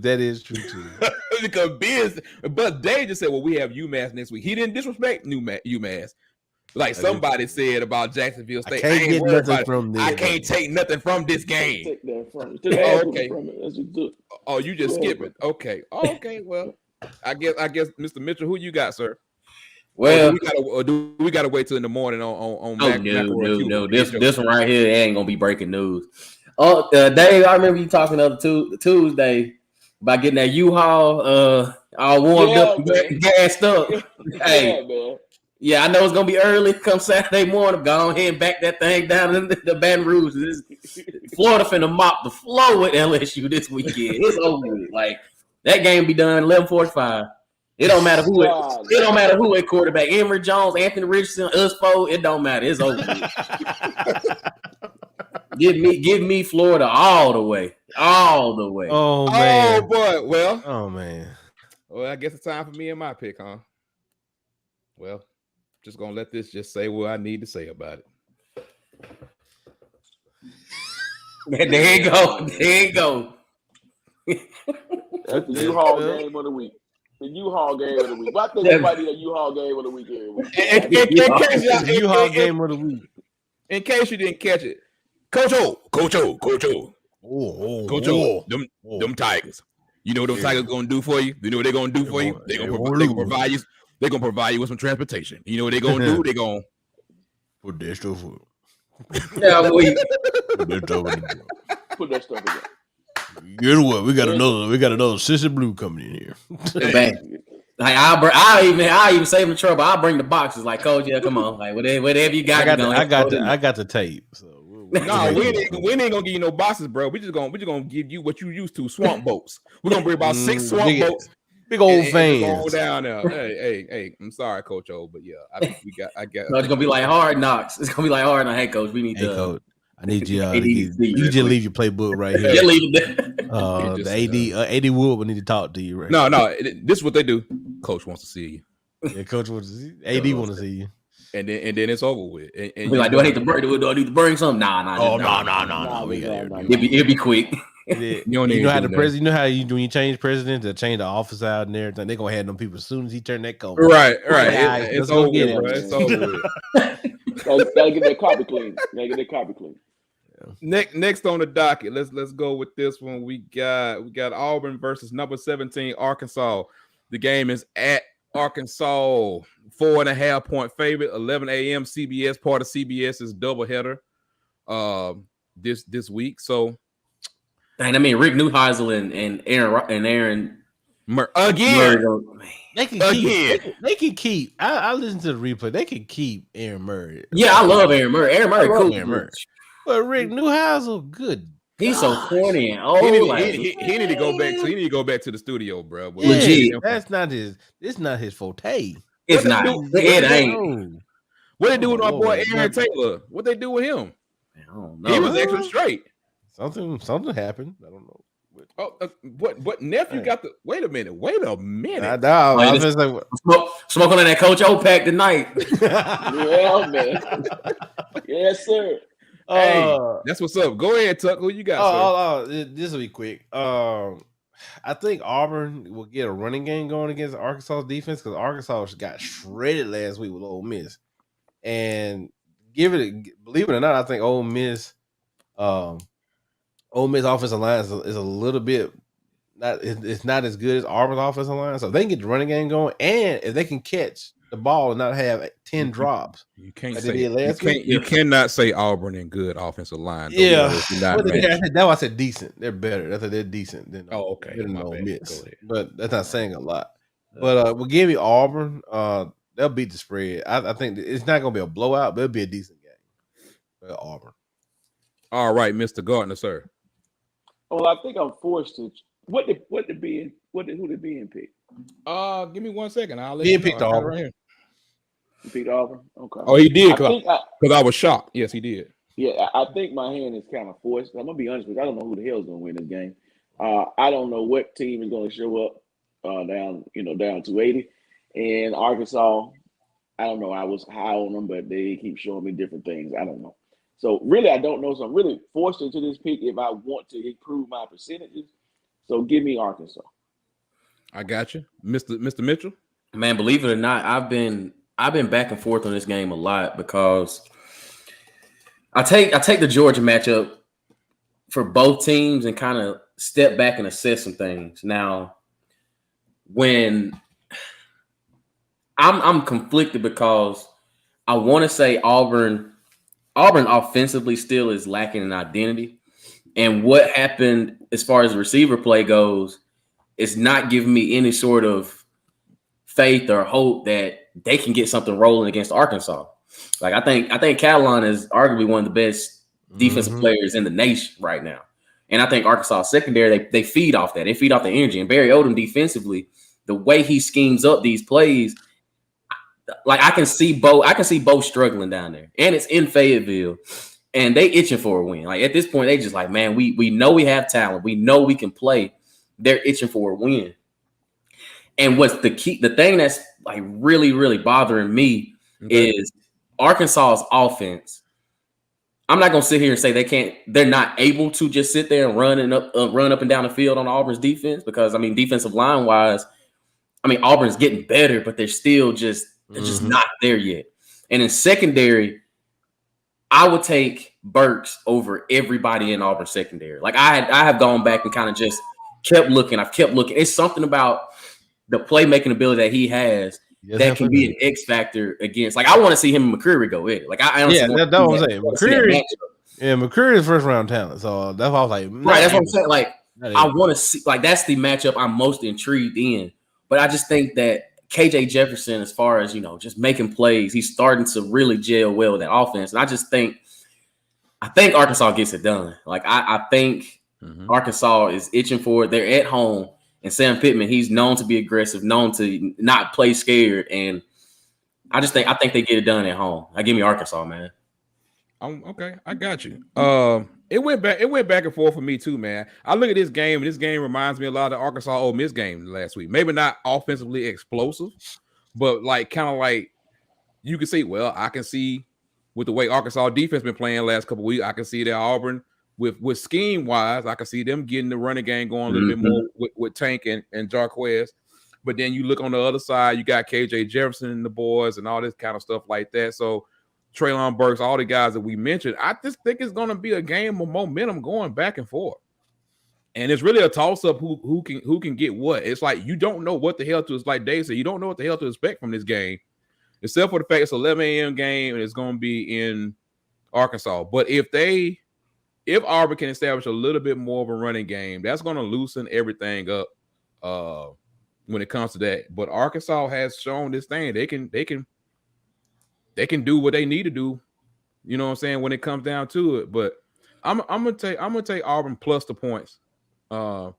Because but Dave just said, well, we have UMass next week. He didn't disrespect UMass. Like somebody said about Jacksonville State. I can't get nothing from this. I can't take nothing from this game. Take that from it. Okay. Oh, you just skip it. Okay. Okay. Well, I guess Mr. Mitchell, who you got, sir? Well, do we gotta wait till in the morning on no. This one right here ain't gonna be breaking news. Dave, I remember you talking the other Tuesday about getting that U-Haul all warmed up, gassed up. Hey, yeah, I know it's gonna be early come Saturday morning. Go ahead and back that thing down in the Baton Rouge. Florida finna mop the floor with LSU this weekend. It's over with. Like that game be done 11:45. It don't matter who it quarterback. Emory Jones, Anthony Richardson, us four. It don't matter. It's over. give me Florida all the way. Oh man. Oh boy. Well. Oh man. Well, I guess it's time for me and my pick, huh? Well, just gonna let this just say what I need to say about it. There you go. That's the U-Haul game of the week. The U-Haul game of the week. I think everybody need a U-Haul game of the week every week. The U-Haul game of the week. In case you didn't catch it, Coach O. Coach O. Them Tigers. You know what them Tigers gonna do for you? You know what they're gonna do for you? They're gonna provide you. They're gonna provide you with some transportation. You know what they're gonna do? They're gonna put that stuff up. Yeah, put that stuff in. Put that stuff in. Guess what? We got another Sissy Blue coming in here. Like I even save the trouble. I'll bring the boxes. Like, Coach, yeah, come on. Like whatever you got. I got the tape. So no, we ain't gonna give you no boxes, bro. We just gonna give you what you used to, swamp boats. We're gonna bring about 6 swamp boats. Big old fans. Go down there. Hey, I'm sorry, Coach O, but yeah, I guess no, it's gonna be like Hard Knocks. It's gonna be like Hard Knocks. Hey, Coach, we need Coach, I need you. You just leave your playbook right here. You leave it the AD Wood will need to talk to you. Right? No. This is what they do. Coach wants to see you. Yeah, Coach wants to see you. AD want to see you. And then it's over with. And be like, do I need to bring something? Nah. Oh no. It'll be quick. You know how the president. You know how when you change president to change the office out and everything. They're gonna have them people as soon as he turn that coat. Right. It's over with, bro. It's over with. Gotta get that carpet clean. Yeah. Next on the docket, let's go with this one. We got Auburn versus number 17 Arkansas. The game is at Arkansas 4.5-point favorite. 11 a.m. CBS. Part of CBS's doubleheader this week. So, I mean, Rick Neuheisel and Aaron again. Murray, They can keep. I listen to the replay. They can keep Aaron Murray. Yeah, I love Aaron Murray. Aaron Murray, cool. Aaron Murray. But Rick Neuheisel, good. He's so corny and old. He need to go back. So he need to go back to the studio, bro. Yeah, legit. That's not his. It's not his forte. It's not. It ain't. What they do with our boy Aaron Taylor? What they do with him? I don't know. He was extra straight. Something happened. I don't know. Oh, what nephew got the? Wait a minute. I was like, smoking on that Coach O pack tonight. Yeah, man. Yes, sir. Hey, that's what's up. Go ahead, Tuck. Who you got? This will be quick. I think Auburn will get a running game going against Arkansas defense because Arkansas got shredded last week with Ole Miss. And believe it or not, I think Ole Miss offensive line is a little bit it's not as good as Auburn's offensive line. So if they can get the running game going, and if they can catch the ball and not have 10 drops, you cannot say Auburn and good offensive line. Yeah, that's why I said decent. They're better. That's why they're decent than okay. Ole Miss. But that's not saying a lot. But we'll give you Auburn. They'll beat the spread. I think it's not going to be a blowout, but it'll be a decent game for Auburn. All right, Mr. Gardner, sir. Well, I think I'm forced to. Who they being picked? Give me 1 second. I'll let you know. Picked Auburn. Right here. You picked Auburn. Okay. Oh, he did. Because I was shocked. Yes, he did. Yeah, I think my hand is kind of forced. I'm gonna be honest with you. I don't know who the hell is gonna win this game. I don't know what team is gonna show up down 280. And Arkansas, I don't know. I was high on them, but they keep showing me different things. I don't know. So really, I don't know. So I'm really forced into this pick if I want to improve my percentages. So give me Arkansas. I got you, Mr. Mitchell. Man, believe it or not, I've been back and forth on this game a lot because I take the Georgia matchup for both teams and kind of step back and assess some things. Now, when I'm conflicted because I want to say Auburn offensively still is lacking an identity. And what happened as far as receiver play goes is not giving me any sort of faith or hope that they can get something rolling against Arkansas. Like I think Catalan is arguably one of the best defensive players in the nation right now. And I think Arkansas secondary, they feed off that. They feed off the energy. And Barry Odom defensively, the way he schemes up these plays, like I can see Bo struggling down there. And it's in Fayetteville. And they itching for a win. Like at this point, they just like, man, we know we have talent. We know we can play. They're itching for a win. And what's the thing that's like really, really bothering me is Arkansas's offense. I'm not gonna sit here and say they're not able to just sit there and run up and down the field on Auburn's defense, because I mean, defensive line wise, I mean, Auburn's getting better, but they're still just not there yet. And in secondary, I would take Burks over everybody in Auburn secondary. Like I have gone back and kind of just kept looking. I've kept looking. It's something about the playmaking ability that he has that can be an X factor against. Like I want to see him and McCreary go at it. Like I honestly that's what I'm saying. McCreary is first round talent. So that's why I was like, right. That's what I'm saying. Like I want to see. Like that's the matchup I'm most intrigued in. But I just think that KJ Jefferson, as far as, just making plays, he's starting to really gel well with that offense. And I think Arkansas gets it done. Like I think Arkansas is itching for it. They're at home, and Sam Pittman, he's known to be aggressive, known to not play scared. And I think they get it done at home. Give me Arkansas, man. Okay, I got you. It went back and forth for me too, man. I look at this game, and this game reminds me a lot of the Arkansas Ole Miss game last week. Maybe not offensively explosive, but like kind of like you can see. Well, I can see with the way Arkansas defense been playing last couple of weeks, I can see that Auburn with scheme wise, I can see them getting the running game going a little bit more with Tank and Jarquez. But then you look on the other side, you got KJ Jefferson and the boys and all this kind of stuff like that. So Treylon Burks, all the guys that we mentioned, I just think it's going to be a game of momentum going back and forth. And it's really a toss up who can get what. It's like you don't know what the hell to. It's like Dave said, you don't know what the hell to expect from this game, except for the fact it's 11 a.m. game and it's going to be in Arkansas. But if Auburn can establish a little bit more of a running game, that's going to loosen everything up when it comes to that. But Arkansas has shown this thing they can do what they need to do. You know what I'm saying, when it comes down to it. But I'm gonna take Auburn plus the points. Like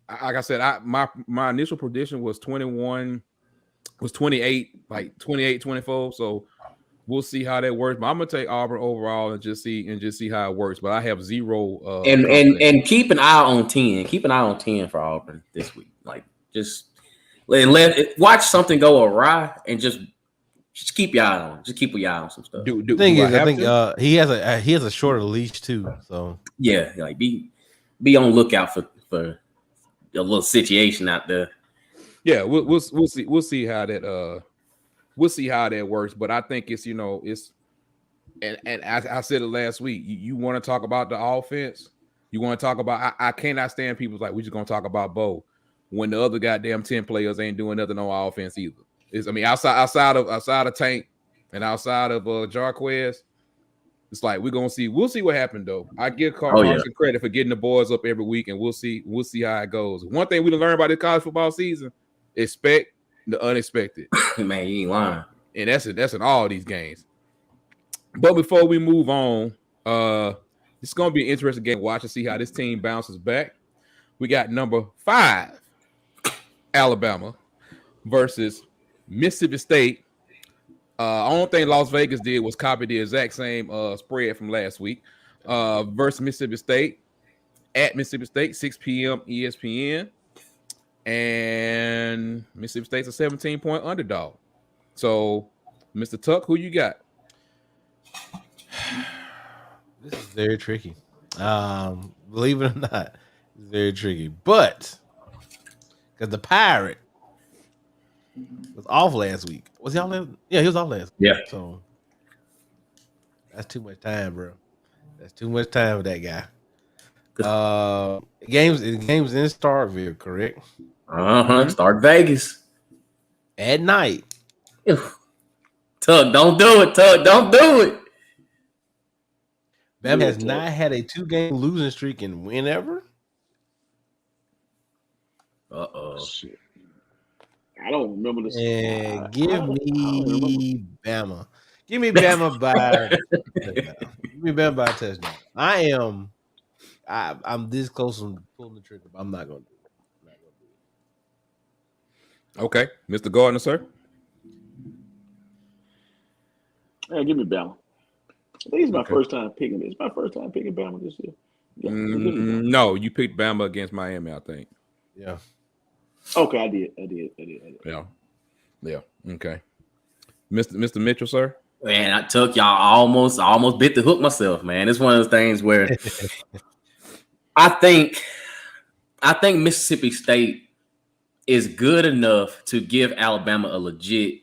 I said, my initial prediction was 28, like 28-24. So we'll see how that works. But I'm gonna take Auburn overall and just see how it works. But I have zero. And keep an eye on 10. Keep an eye on 10 for Auburn this week. Like just watch something go awry and just keep your eye on. Just keep your eye on some stuff. The thing is, I think he has a shorter leash too. So yeah, like be on lookout for a little situation out there. Yeah, we'll see how that works. But I think it's and I said it last week. You want to talk about the offense? You want to talk about? I cannot stand people like we just gonna talk about Bo when the other goddamn 10 players ain't doing nothing on offense either. Outside of Tank and outside of Jarquez, it's like we'll see what happened though. I give Carl Carson credit for getting the boys up every week, and we'll see how it goes. One thing we learned about this college football season: expect the unexpected. Man, you ain't lying. And that's in all these games. But before we move on, it's gonna be an interesting game to watch and see how this team bounces back. We got number 5, Alabama versus Mississippi State. Only thing Las Vegas did was copy the exact same spread from last week. Versus Mississippi State at Mississippi State, 6 p.m. ESPN. And Mississippi State's a 17-point underdog. So, Mr. Tuck, who you got? This is very tricky. Believe it or not, it's very tricky. But because the Pirate was off last week. Was he off last? Yeah, he was off last week. Yeah. So that's too much time, bro. That's too much time with that guy. Games in Starkville, correct? Start Vegas at night. Tug, don't do it. Tug, don't do it. Bama has not had a 2-game losing streak in whenever. Shit. I don't remember this. And give me Bama. Give me Bama by a touchdown. I'm this close from pulling the trigger, but I'm not gonna do it. Okay, Mr. Gardner, sir. Yeah, give me Bama. I think it's my first time picking it. It's my first time picking Bama this year. Yeah, no, you picked Bama against Miami, I think. Yeah. Okay, I did. Yeah. Okay. Mr. Mitchell, sir. Man, I took y'all almost bit the hook myself, man. It's one of those things where I think Mississippi State is good enough to give Alabama a legit,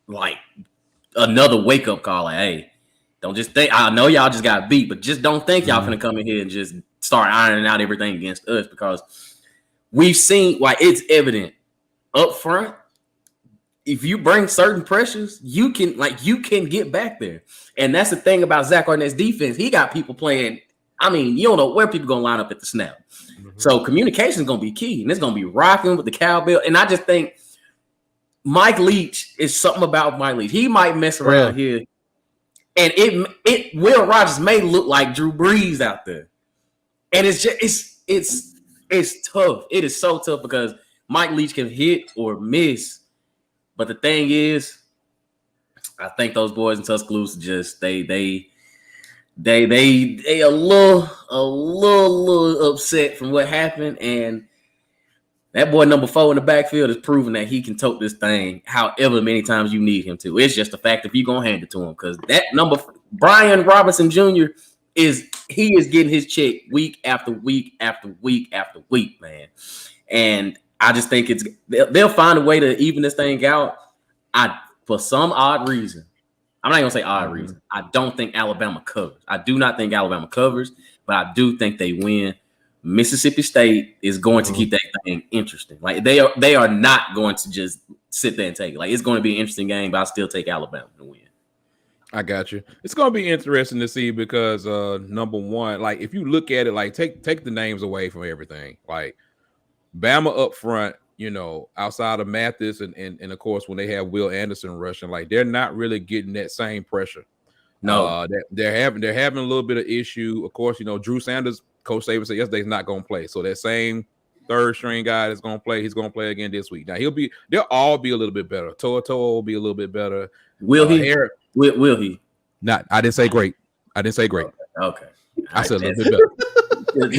like, another wake-up call. Like, hey, don't just think, I know y'all just got beat, but just don't think y'all finna come in here and just start ironing out everything against us, because we've seen, like, it's evident up front. If you bring certain pressures, you can get back there. And that's the thing about Zach Arnett's defense. He got people playing. I mean, you don't know where people going to line up at the snap. So communication is going to be key. And it's going to be rocking with the cowbell. And I just think Mike Leach is something about Mike Leach. He might mess around here. And it Will Rogers may look like Drew Brees out there. And it's tough. It is so tough because Mike Leach can hit or miss. But the thing is, I think those boys in Tuscaloosa just they a little upset from what happened, and that boy number 4 in the backfield is proving that he can tote this thing however many times you need him to. It's just the fact if you're gonna hand it to him, because that number Brian Robinson Jr. is getting his check week after week after week after week, man, and I just think they'll find a way to even this thing out. For some odd reason, I'm not gonna say odd reason. I don't think Alabama covers. I do not think Alabama covers, but I do think they win. Mississippi State is going to keep that thing interesting. Like they are not going to just sit there and take it. Like it's going to be an interesting game, but I'll still take Alabama to win. I got you. It's going to be interesting to see because number one, like if you look at it, like take the names away from everything. Like Bama up front, you know, outside of Mathis and of course when they have Will Anderson rushing, like they're not really getting that same pressure. No, they're having a little bit of issue. Of course, you know, Drew Sanders, Coach Saban said yesterday he's not going to play. So that same third string guy that's going to play, he's going to play again this week. Now they'll all be a little bit better. Toa will be a little bit better. Will he? Will he? Not. I didn't say great. Okay. I said a little bit better.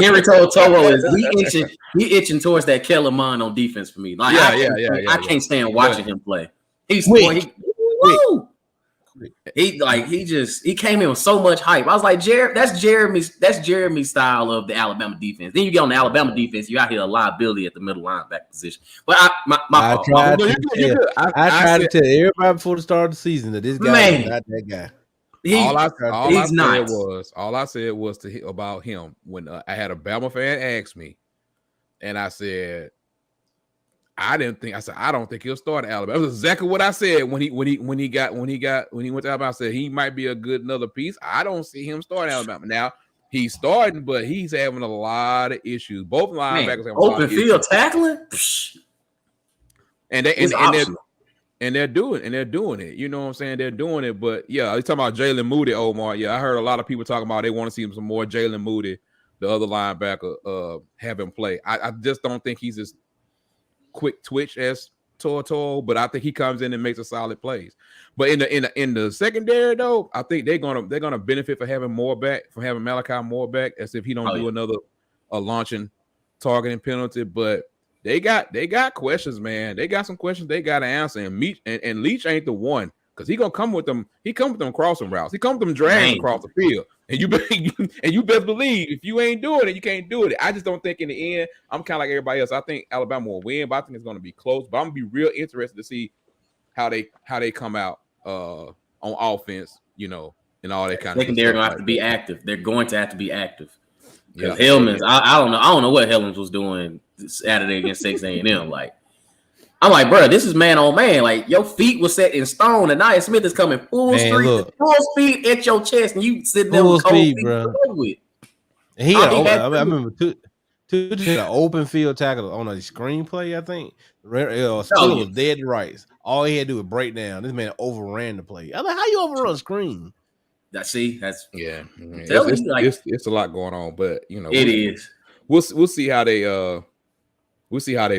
Henry Toro is he itching towards that Kellen Mond on defense for me. Like I can't stand watching him play. He's he came in with so much hype. I was like, that's Jeremy's style of the Alabama defense. Then you get on the Alabama defense, you out here a liability at the middle linebacker position. But I tried to tell everybody before the start of the season that this guy is not that guy. All I said was about him when I had a Bama fan ask me, and I said, I don't think he'll start at Alabama. That was exactly what I said when he went to Alabama. I said he might be a good another piece. I don't see him starting Alabama. Now he's starting, but he's having a lot of issues. Both linebackers have open field tackling, and they're doing it. You know what I'm saying? They're doing it. But yeah, you're talking about Jalen Moody, Omar. Yeah, I heard a lot of people talking about they want to see some more Jalen Moody, the other linebacker, have him play. I just don't think he's as quick twitch as Toa, but I think he comes in and makes a solid plays. But in the secondary though, I think they're gonna benefit for having Malachi Moore back, as if he don't do another launching targeting penalty. But they got questions, man. They got some questions they got to answer. And Leach ain't the one because he gonna come with them. He come with them crossing routes. He come with them drags across the field. And you best believe if you ain't doing it, you can't do it. I just don't think in the end, I'm kind of like everybody else. I think Alabama will win, but I think it's going to be close. But I'm gonna be real interested to see how they come out on offense, you know, and all that kind of stuff. They're going to have to be active. They're going to have to be active. Because Hellman's, I don't know what Hellman's was doing Saturday against 6 A&M. Like, I'm like, bro, this is man on man. Like, your feet was set in stone, and Nia Smith is coming full speed at your chest, and you sitting there with cold feet, bro. And he I remember two an open field tackle on a screenplay. I think still was dead to rights. All he had to do was break down. This man overran the play. I'm like, how you overrun a screen? It's a lot going on, but you know it is. We'll see how they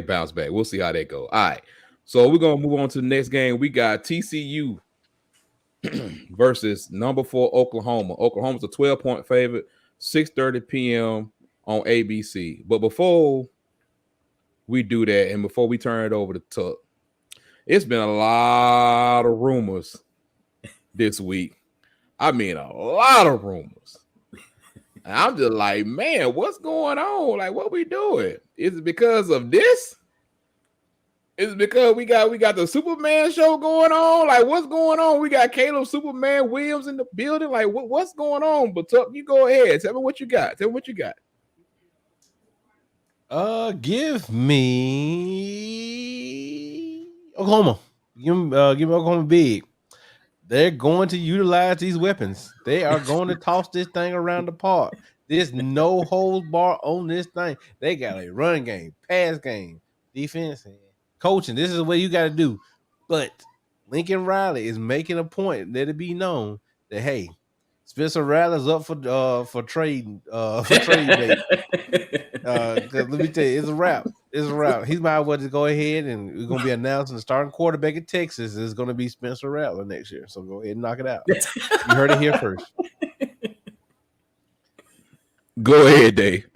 bounce back. We'll see how they go. All right, so we're gonna move on to the next game. We got TCU versus number 4 Oklahoma. Oklahoma's a 12-point favorite. 6:30 p.m. on ABC. But before we do that, and before we turn it over to Tuck, it's been a lot of rumors this week. I mean, a lot of rumors. And I'm just like, man, what's going on? Like, what we doing? Is it because of this? Is it because we got the Superman show going on? Like, what's going on? We got Caleb Superman Williams in the building. Like, what's going on? But Tuck, you go ahead. Tell me what you got. Give me Oklahoma. Give me Oklahoma big. They're going to utilize these weapons. They are going to toss this thing around the park. There's no holds bar on this thing. They got a run game, pass game, defense, and coaching. This is what you got to do. But Lincoln Riley is making a point. Let it be known that, hey, Spencer Rattler's up for trade bait. Let me tell you, it's a wrap. He might well just go ahead and we're gonna be announcing the starting quarterback in Texas is gonna be Spencer Rattler next year. So go ahead and knock it out. You heard it here first. Go ahead, Dave.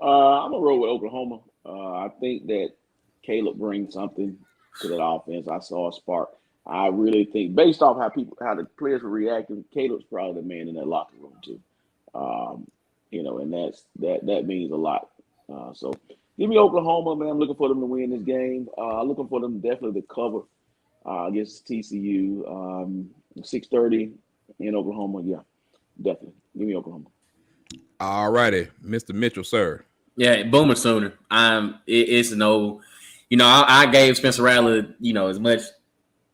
I'm gonna roll with Oklahoma. I think that Caleb brings something to that offense. I saw a spark. I really think, based off how the players were reacting, Caleb's probably the man in that locker room too. You know, and that means a lot. So give me Oklahoma, man. I'm looking for them to win this game. Looking for them definitely to cover against TCU. 6:30 in Oklahoma. Yeah, definitely. Give me Oklahoma. All righty, Mr. Mitchell, sir. Yeah, Boomer Sooner. It's no, I gave Spencer Rattler, as much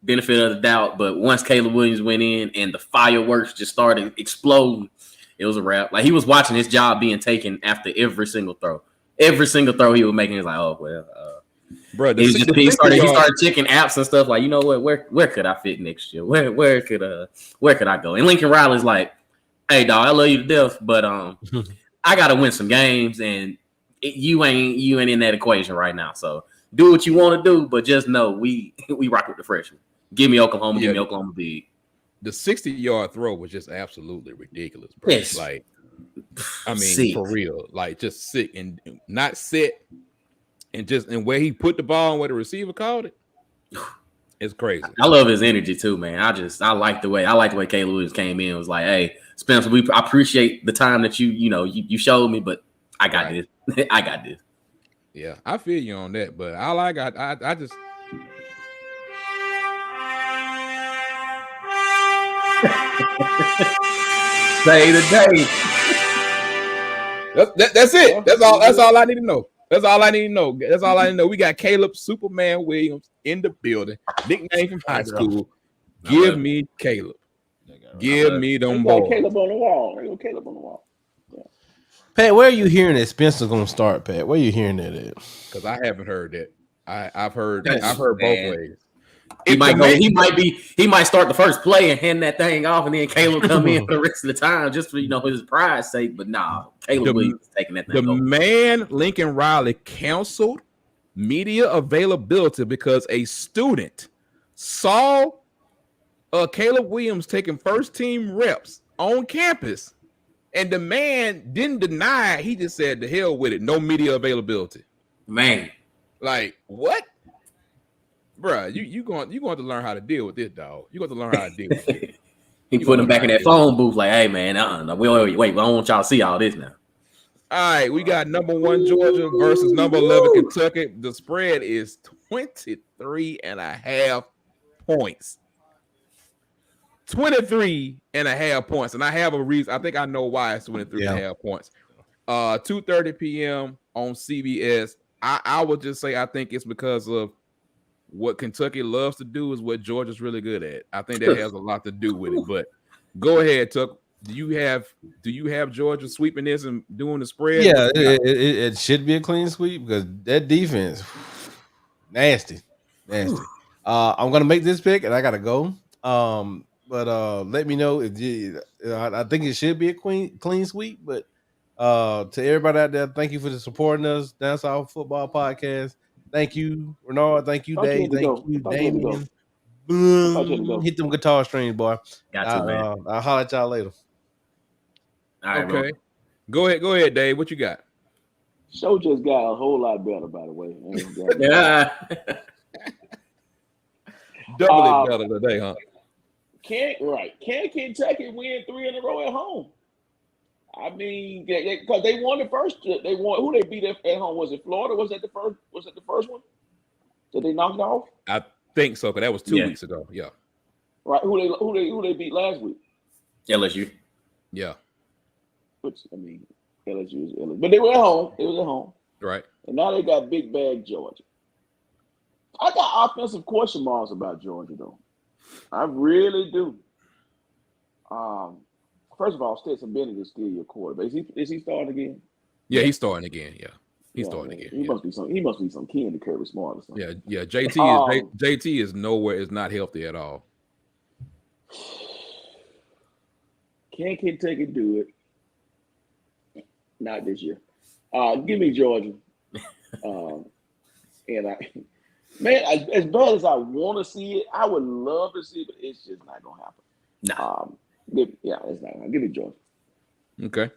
benefit of the doubt, but once Caleb Williams went in and the fireworks just started exploding, it was a wrap. Like he was watching his job being taken after every single throw. Every single throw he was making, is like, oh well. Bro, he started checking apps and stuff like, you know what, where could I fit next year? Where could I go? And Lincoln Riley's like, hey dog, I love you to death, but I gotta win some games, and you ain't in that equation right now. So do what you want to do, but just know we rock with the freshmen. Give me Oklahoma, give me Oklahoma big. The 60-yard throw was just absolutely ridiculous, bro. Yes. Like, I mean, for real, like just sick and not sit, and where he put the ball and where the receiver called it, it's crazy. I love his energy too, man. I like the way Caleb Williams came in. It was like, hey, Spencer, I appreciate the time that you showed me, but I got this. I got this. Yeah, I feel you on that, but I just. Say the day. That's it. That's all I need to know. That's all I need to know. We got Caleb Superman Williams in the building. Nickname from high school. Give me Caleb. Give me them boys. Caleb on the wall. Yeah. Pat, where are you hearing that Spencer's gonna start, Pat? Where are you hearing that at? Because I haven't heard that. I've heard both ways. He might start the first play and hand that thing off, and then Caleb come in for the rest of the time just for his pride's sake. But nah, Caleb Williams taking that thing. The man Lincoln Riley canceled media availability because a student saw Caleb Williams taking first team reps on campus, and the man didn't deny it. He just said, "The hell with it, no media availability." Man, like what? Bruh, you going to learn how to deal with this, dog. You going to learn how to deal with it. He put him back in that phone booth like, hey, man, wait, I don't want y'all to see all this now. All right, we got number 1 Georgia versus number 11 Kentucky. The spread is 23.5 points. 23.5 points. And I have a reason. I think I know why it's 23.5 points. 2:30 p.m. on CBS. I would just say I think it's because of what Kentucky loves to do is what Georgia's really good at. I think that has a lot to do with it. But go ahead, Tuck. Do you have Georgia sweeping this and doing the spread? Yeah, it should be a clean sweep because that defense, nasty. I'm gonna make this pick and I gotta go. But let me know if I think it should be a clean sweep. But to everybody out there, thank you for supporting us. Down South Football Podcast. Thank you, Renard. Thank you, Dave. Thank you, Damien. Boom. Hit them guitar strings, boy. Man. I'll holler at y'all later. All right, okay. Go ahead, Dave. What you got? Show just got a whole lot better, by the way. Yeah. Doubly better today, huh? Can Kentucky win 3 in a row at home? I mean, because they won the first. They won. Who they beat at home? Was it Florida? Was that the first? Was it the first one that they knocked off? I think so. Because that was 2 weeks ago. Yeah. Right. Who they beat last week? LSU. Yeah. Which I mean, LSU is LSU, but they were at home. It was at home. Right. And now they got big bag Georgia. I got offensive question marks about Georgia though. I really do. First of all, Stetson Bennett is still your quarterback. Is he starting again? Yeah, he's starting again. Yeah, he's starting again. He must be some key in the Kirby Smart or something. Yeah. JT is nowhere. Is not healthy at all. Can Kentucky do it? Not this year. Give me Georgia. And as bad as I want to see it, I would love to see it, but it's just not gonna happen. No. It's not gonna. Give me Georgia. Okay.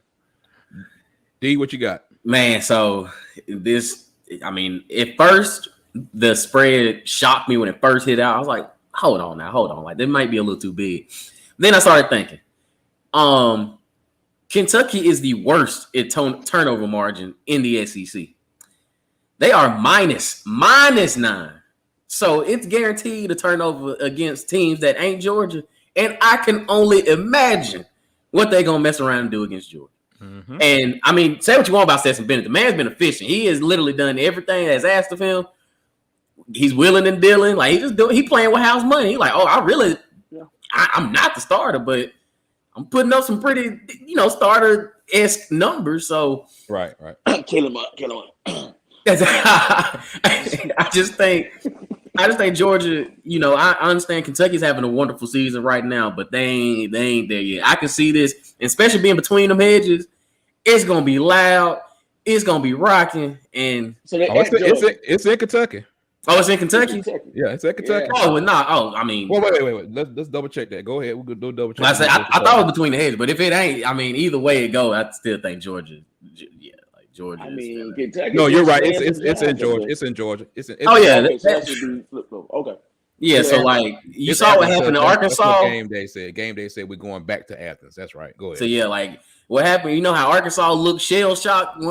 D, what you got? Man, so this, I mean, at first the spread shocked me when it first hit out. I was like, hold on. Like, that might be a little too big. Then I started thinking, Kentucky is the worst at turnover margin in the SEC. They are minus 9. So it's guaranteed to turnover against teams that ain't Georgia. And I can only imagine what they're going to mess around and do against Georgia. Mm-hmm. And I mean, say what you want about Stetson Bennett. The man's been efficient. He has literally done everything that's asked of him. He's willing and dealing. Like he playing with house money. He's like, oh, I'm not the starter, but I'm putting up some pretty, starter-esque numbers. So Right. Kill him up. I just think Georgia, I understand Kentucky's having a wonderful season right now, but they ain't there yet. I can see this, especially being between them hedges. It's gonna be loud. It's gonna be rocking, and it's in Kentucky. Oh, it's in Kentucky. Yeah, it's in Kentucky. Yeah. Oh, well, nah. Oh, I mean, wait. Let's double check that. Go ahead. We'll do double check. I thought it was between the hedges, but if it ain't, I mean, either way it go, I still think Georgia. Yeah, like Georgia. I mean, Kentucky. No, you're right. It's in Georgia. It's in Georgia. Okay. Yeah, so like you saw what happened in Arkansas. That's what Game Day said we're going back to Athens. That's right. Go ahead. So yeah, like what happened? You know how Arkansas looked shell shocked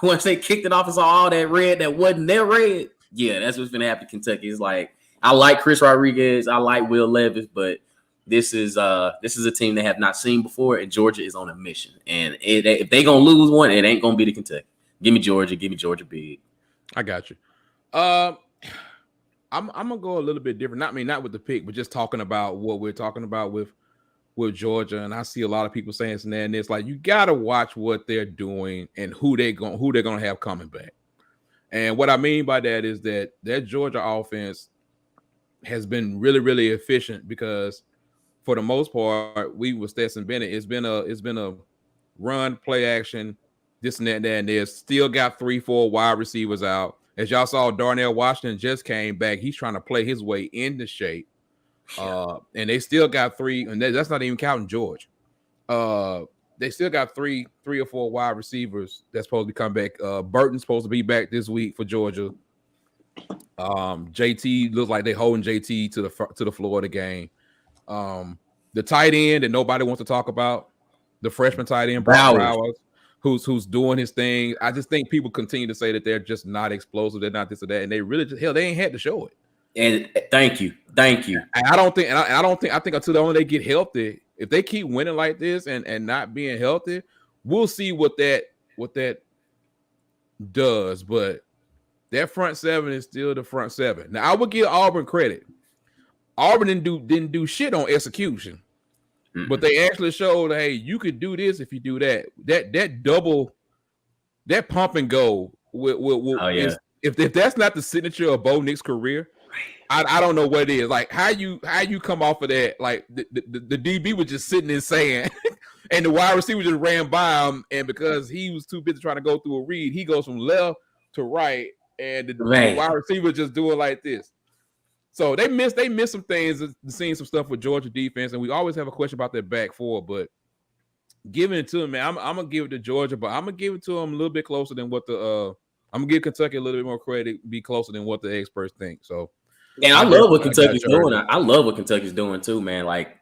once they kicked it off and saw all that red that wasn't their red. Yeah, that's what's gonna happen to Kentucky. It's like I like Chris Rodriguez, I like Will Levis, but this is a team they have not seen before, and Georgia is on a mission. And if they gonna lose one, it ain't gonna be the Kentucky. Give me Georgia big. I got you. I'm gonna go a little bit different. Not with the pick, but just talking about what we're talking about with Georgia. And I see a lot of people saying that, and it's like you gotta watch what they're doing and who they're gonna have coming back. And what I mean by that is that Georgia offense has been really, really efficient because for the most part, we with Stetson Bennett, it's been a run, play action, this and that, and there's still got 3-4 wide receivers out. As y'all saw, Darnell Washington just came back. He's trying to play his way into shape. And they still got 3, and that's not even counting George. They still got 3 or 4 wide receivers that's supposed to come back. Burton's supposed to be back this week for Georgia. JT looks like they're holding JT to the Florida game. The tight end that nobody wants to talk about, the freshman tight end, Browers, who's doing his thing. I just think people continue to say that they're just not explosive, they're not this or that, and they really they ain't had to show it. And thank you. And I think until they get healthy, if they keep winning like this and not being healthy, we'll see what that does. But that front seven is still the front seven. Now I would give Auburn credit. Auburn didn't do shit on execution, but they actually showed, hey, you could do this if you do that. That double, that pump and go if that's not the signature of Bo Nix's career, I don't know what it is. Like how you come off of that? Like the DB was just sitting in sand, and the wide receiver just ran by him, and because he was too busy trying to go through a read, he goes from left to right, and the wide receiver just doing like this. So they missed some things, seeing some stuff with Georgia defense, and we always have a question about their back four, but giving it to them, man, I'm gonna give it to Georgia, but I'm gonna give it to them a little bit closer than what I'm gonna give Kentucky a little bit more credit, be closer than what the experts think. So, and I love what Kentucky's doing. I love what Kentucky's doing too, man. Like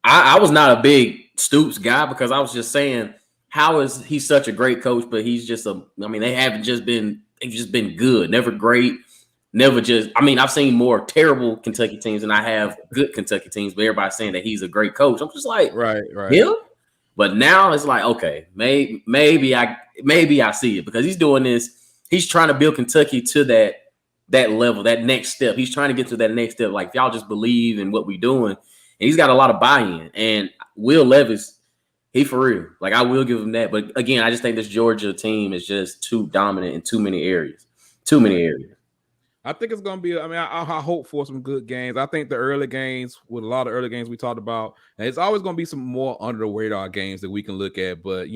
I was not a big Stoops guy because I was just saying, how is he such a great coach, but he's just they haven't just been, they've just been good, never great. Never just, I've seen more terrible Kentucky teams than I have good Kentucky teams, but everybody's saying that he's a great coach. I'm just like, right. Him? But now it's like, okay, maybe I see it because he's doing this. He's trying to build Kentucky to that level, that next step. He's trying to get to that next step. Like, if y'all just believe in what we're doing, and he's got a lot of buy-in. And Will Levis, he for real. Like, I will give him that. But again, I just think this Georgia team is just too dominant in too many areas. I think it's going to be, I hope for some good games. I think the early games, with a lot of early games we talked about, and it's always going to be some more under the radar games that we can look at. But,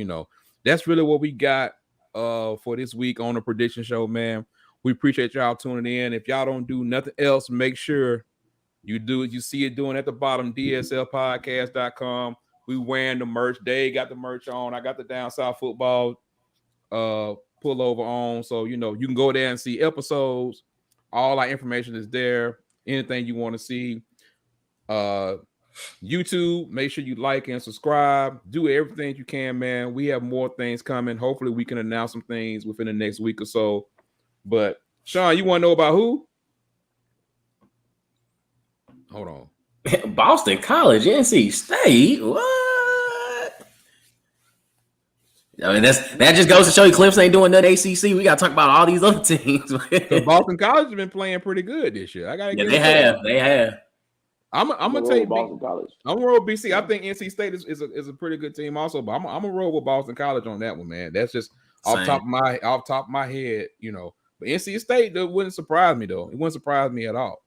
that's really what we got for this week on the prediction show, man. We appreciate y'all tuning in. If y'all don't do nothing else, make sure you do it. You see it doing at the bottom, dslpodcast.com. We wearing the merch. Dave got the merch on. I got the Down South Football pullover on. So, you can go there and see episodes. All our information is there. Anything you want to see. YouTube, make sure you like and subscribe. Do everything you can, man. We have more things coming. Hopefully, we can announce some things within the next week or so. But, Sean, you want to know about who? Hold on. Boston College, NC State. What? I mean, that just goes to show you Clemson ain't doing nothing ACC. We got to talk about all these other teams. Because Boston College has been playing pretty good this year. I gotta Yeah, give they it to them. have. They have. I'm gonna take Boston College. I'm gonna roll BC. I think NC State is a pretty good team also, but I'm gonna roll with Boston College on that one, man. That's just off top of my head, you know. But NC State, that wouldn't surprise me though. It wouldn't surprise me at all.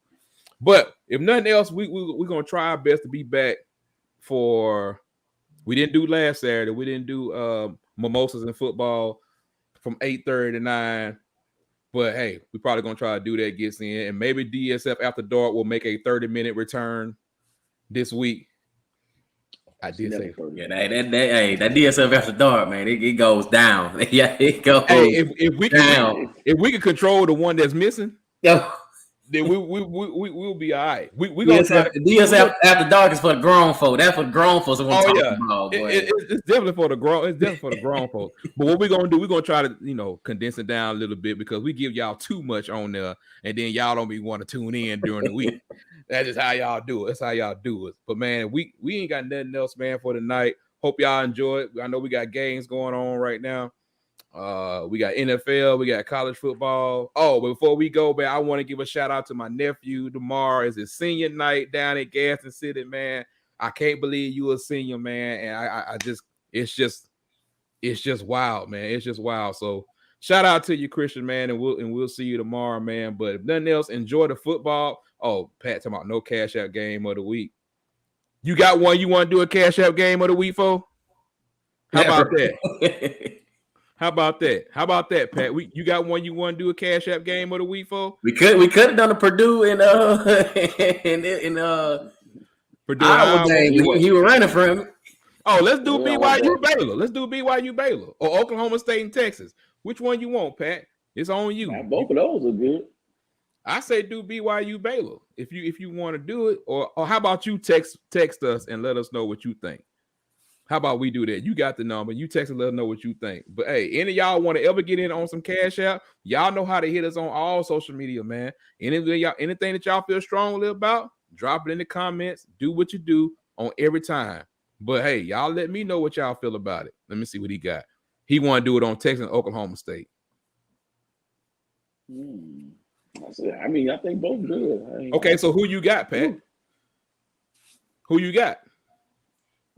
But if nothing else, we're gonna try our best to be back for. We didn't do last Saturday. We didn't do mimosas and football from 8:30 to 9. But hey, we're probably gonna try to do that, gets in, and maybe DSF After Dark will make a 30-minute return this week. I did say, yeah, that DSF After Dark, man, it goes down. Yeah, it goes. Hey, if we can control the one that's missing, yo, then we'll be all right. We gonna DSF After Dark is for the grown folk. That's for the grown folks. It's definitely for the grown. It's definitely for the grown folks. But what we're gonna do, we're gonna try to condense it down a little bit because we give y'all too much on there, and then y'all don't be want to tune in during the week. That's just how y'all do it. That's how y'all do it. But man, we ain't got nothing else, man, for tonight. Hope y'all enjoy it. I know we got games going on right now. We got NFL, we got college football. Oh, but before we go, man, I want to give a shout out to my nephew. Tomorrow is his senior night down at Gaston City, man. I can't believe you a senior, man. And I just it's just wild, man. It's just wild. So shout out to you, Christian, man, and we'll see you tomorrow, man. But if nothing else, enjoy the football. Oh, Pat, talking about no cash out game of the week. You got one you want to do a cash out game of the week for? How about that? How about that? How about that, Pat? You got one you want to do a cash app game of the week for? We could have done a Purdue in Purdue Iowa game. He was running for him. Oh, let's do BYU Baylor. Let's do BYU Baylor or Oklahoma State and Texas. Which one you want, Pat? It's on you. Man, both of those are good. I say do BYU Baylor if you want to do it, or how about you text us and let us know what you think. How about we do that? You got the number. You text and let us know what you think. But hey, any of y'all want to ever get in on some cash out, y'all know how to hit us on all social media, man. Anything that y'all feel strongly about, drop it in the comments. Do what you do on every time. But hey, y'all let me know what y'all feel about it. Let me see what he got. He want to do it on Texas and Oklahoma State. I mean, I think both good. Okay, so who you got, Pat? Who you got?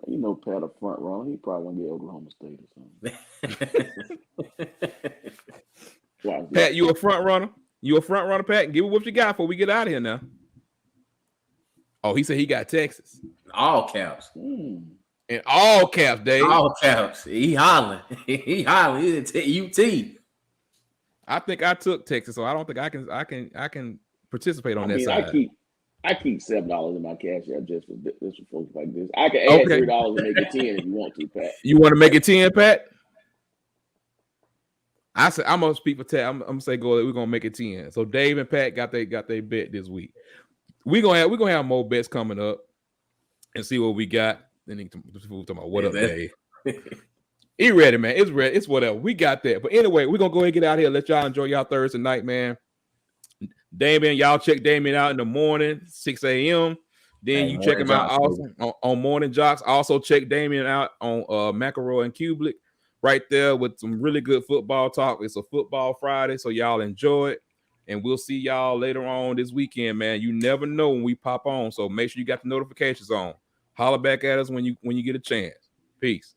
You know, Pat a front runner. He probably gonna get Oklahoma State or something. Pat, you a front runner? You a front runner, Pat? Give it what you got before we get out of here now. Oh, he said he got Texas. All caps. In all caps, Dave. All caps. He hollering. He hollering. He's at UT. I think I took Texas, so I don't think I can participate on that side. I keep $7 in my cash app just for folks like this. I can add $3 and make it 10 if you want to, Pat. You want to make it 10, Pat? I said I'm gonna speak for Ted. I'm gonna say go. We're gonna make it 10. So Dave and Pat got their bet this week. We're gonna have more bets coming up and see what we got. Then he talking about what up, Dave. He ready, man. It's ready. It's whatever. We got that. But anyway, we're gonna go ahead and get out here. Let y'all enjoy y'all Thursday night, man. Damien, y'all check Damien out in the morning, 6 a.m. Then you check him out also on Morning Jocks. Also check Damien out on McElroy and Kublik right there with some really good football talk. It's a football Friday, so y'all enjoy it. And we'll see y'all later on this weekend, man. You never know when we pop on, so make sure you got the notifications on. Holler back at us when you get a chance. Peace.